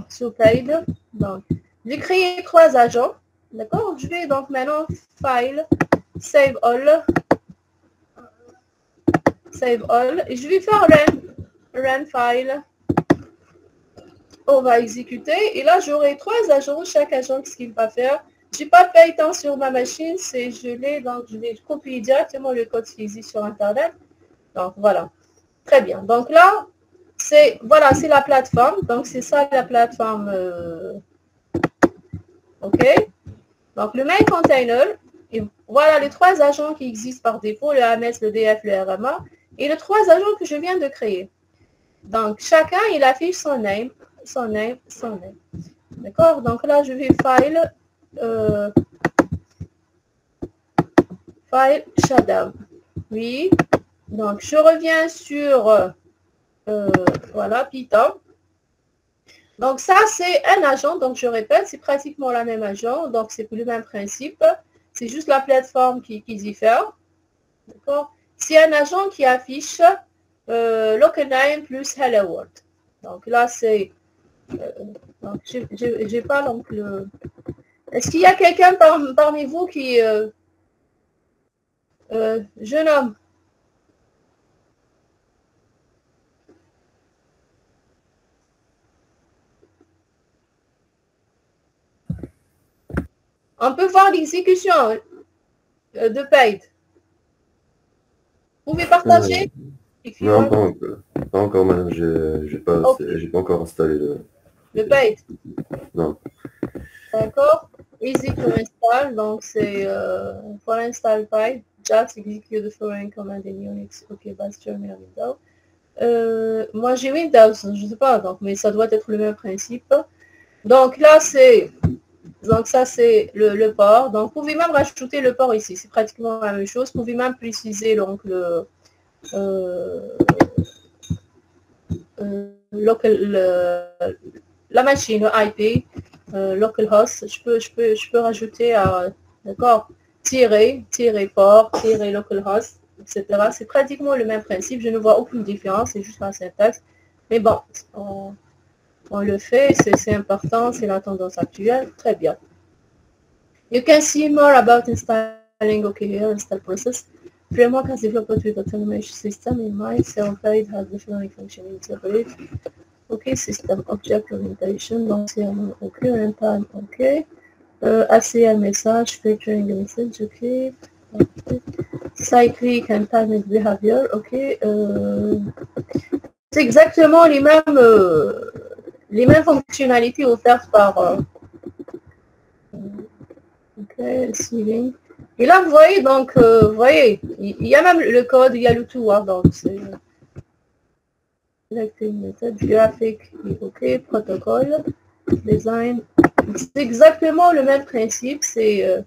Sur paid. Donc, j'ai créé 3 agents. D'accord? Je vais donc maintenant File, Save All. Save All. Et je vais faire Run File. On va exécuter. Et là, j'aurai 3 agents. Chaque agent, ce qu'il va faire. Je n'ai pas fait tant sur ma machine. Je l'ai, donc je vais copier directement le code qui existe sur Internet. Donc, voilà. Très bien. Donc là, voilà, c'est la plateforme. Donc, c'est ça la plateforme. OK. Donc, le main container. Et voilà les 3 agents qui existent par défaut, le AMS, le DF, le RMA. Et les 3 agents que je viens de créer. Donc, chacun, il affiche son name. Son name. D'accord? Donc là, je vais File, File, Shutdown. Oui. Donc, je reviens sur, voilà, Python. Donc, ça, c'est un agent. Donc, je répète, c'est pratiquement la même agent. Donc, c'est le même principe. C'est juste la plateforme qui diffère. D'accord? C'est un agent qui affiche local name plus hello world. Donc, là, c'est... donc, j'ai pas donc le... Est-ce qu'il y a quelqu'un parmi vous qui... jeune homme? On peut voir l'exécution de paid. Vous pouvez partager? Non, pas encore, madame. J'ai pas encore installé le paid. Non. D'accord. Easy to install. Donc, c'est for install paid. Just execute the following command in Unix. OK, base terminal Windows. Moi, j'ai Windows, je ne sais pas, donc, mais ça doit être le même principe. Donc, là, c'est... Donc, ça, c'est le port. Donc, vous pouvez même rajouter le port ici. C'est pratiquement la même chose. Vous pouvez même préciser donc, la machine, le IP, localhost. Je peux rajouter, d'accord, tirer port, tirer localhost, etc. C'est pratiquement le même principe. Je ne vois aucune différence. C'est juste la syntaxe. Mais bon, on le fait, c'est important, c'est la tendance actuelle. Très bien. You can see more about installing OK here, install process. Framework has developed with automation system in mind. Self-paid has the following function integrate. OK, system object orientation. Donc, c'est OK, runtime, OK. ACL message, filtering the message, OK. Cyclic and timing behavior, OK. C'est exactement les mêmes fonctionnalités offertes par OK, receiving. Et là, vous voyez, donc, vous voyez, il y a même le code, il y a le tout, hein, donc c'est méthode graphique, ok, protocole, design. C'est exactement le même principe, c'est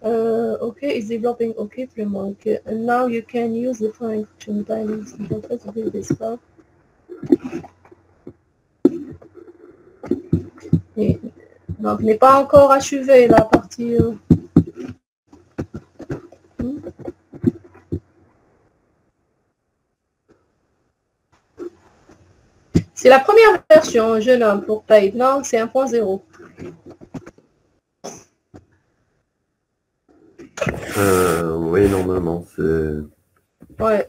ok, it's developing, ok, framework. And now you can use the following function timings. Donc, n'est pas encore achevé la partie. C'est la première version, jeune homme, pour Paid. Non, c'est 1.0. Oui, normalement, c'est... Ouais,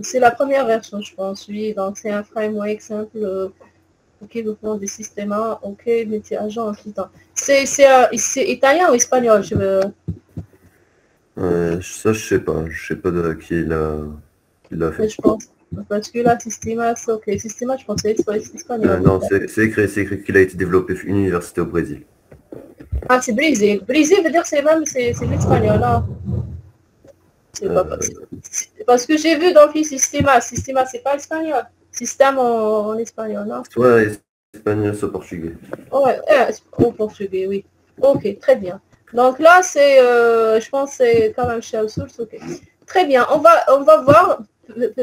c'est la première version, je pense, oui. Donc, c'est un framework simple. Ok, développement des systèmes, ok, métier agent en Python. C'est italien ou espagnol, je veux... ça, je sais pas. Je sais pas de qui l'a fait. Je pense. Parce que là, Systema, c'est ok. Systema, je pensais que c'est espagnol. Non, c'est écrit qu'il a été développé à une université au Brésil. Ah, c'est Brésil. Brésil veut dire c'est l'espagnol, là. C'est pas parce que j'ai vu donc Systema. Systema, c'est pas espagnol. Système en espagnol, non? Soit espagnol, soit portugais. Ouais, au portugais, oui. Ok, très bien. Donc là, c'est, je pense, c'est quand même shell source. Ok. Très bien. On va voir.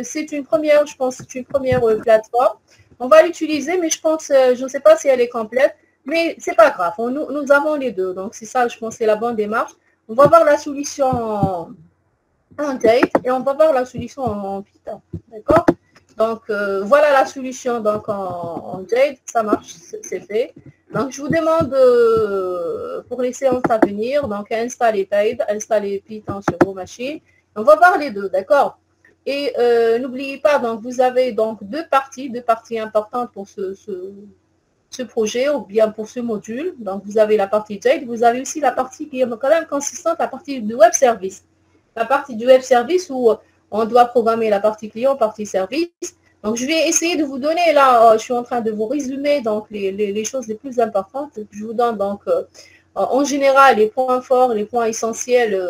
C'est une première, je pense, c'est une première plateforme. On va l'utiliser, mais je pense, je ne sais pas si elle est complète, mais c'est pas grave. Nous avons les deux. Donc c'est ça, je pense, c'est la bonne démarche. On va voir la solution en Date et on va voir la solution en Python. D'accord? Donc, voilà la solution donc, en Jade, ça marche, c'est fait. Donc, je vous demande pour les séances à venir, donc installer Paid, installer Python sur vos machines. On va voir les deux, d'accord? Et n'oubliez pas, donc, vous avez donc deux parties importantes pour ce projet ou bien pour ce module. Donc, vous avez la partie Jade, vous avez aussi la partie qui est quand même consistante, la partie du web service. La partie du web service où on doit programmer la partie client, partie service. Donc, je vais essayer de vous donner, là, je suis en train de vous résumer donc les choses les plus importantes. Je vous donne donc, en général, les points forts, les points essentiels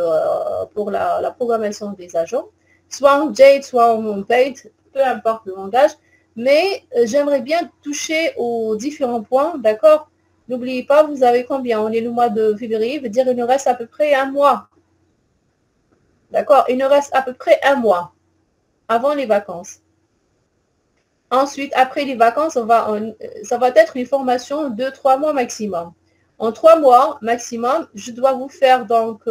pour la programmation des agents, soit en Jade, soit en Paid, peu importe le langage. Mais j'aimerais bien toucher aux différents points, d'accord? N'oubliez pas, vous avez combien? On est le mois de février, veut dire qu'il nous reste à peu près un mois. D'accord? Il nous reste à peu près un mois avant les vacances. Ensuite, après les vacances, ça va être une formation de 3 mois maximum. En 3 mois maximum, je dois vous faire donc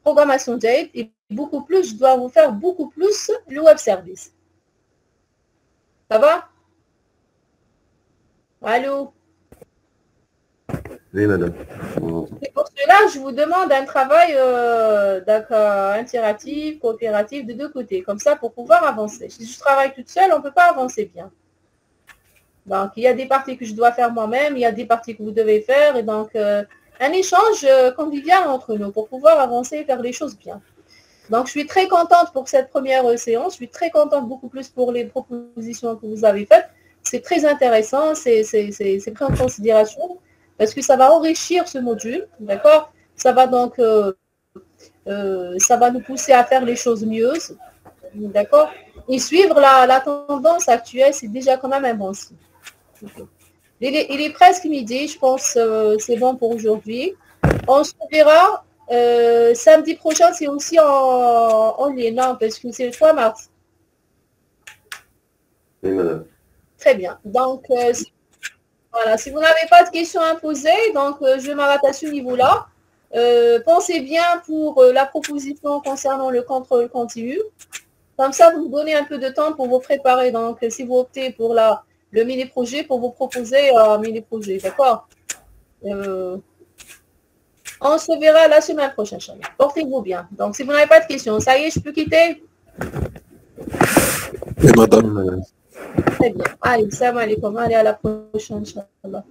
programmation Jade et beaucoup plus, je dois vous faire beaucoup plus le web service. Ça va? Allô? Oui, madame. Et pour cela, je vous demande un travail interactif, coopératif de deux côtés, comme ça pour pouvoir avancer. Si je travaille toute seule, on ne peut pas avancer bien. Donc, il y a des parties que je dois faire moi-même, il y a des parties que vous devez faire, et donc un échange convivial entre nous pour pouvoir avancer et faire les choses bien. Donc, je suis très contente pour cette première séance, je suis très contente beaucoup plus pour les propositions que vous avez faites. C'est très intéressant, c'est pris en considération. Parce que ça va enrichir ce module, d'accord? Ça va donc, ça va nous pousser à faire les choses mieux, d'accord? Et suivre la tendance actuelle, c'est déjà quand même un bon signe. Il est presque midi, je pense c'est bon pour aujourd'hui. On se verra samedi prochain, c'est aussi en ligne, non? Parce que c'est le 3 mars. Oui, madame. Très bien. Donc, voilà, si vous n'avez pas de questions à poser, donc je m'arrête à ce niveau-là. Pensez bien pour la proposition concernant le contrôle continu. Comme ça, vous donnez un peu de temps pour vous préparer. Donc, si vous optez pour le mini-projet, pour vous proposer un mini-projet, d'accord? On se verra la semaine prochaine, Charlie. Portez-vous bien. Donc, si vous n'avez pas de questions, ça y est, je peux quitter? Oui, madame. Très bien. Allez, salam alaikum. Allez, à la prochaine, Inch'Allah.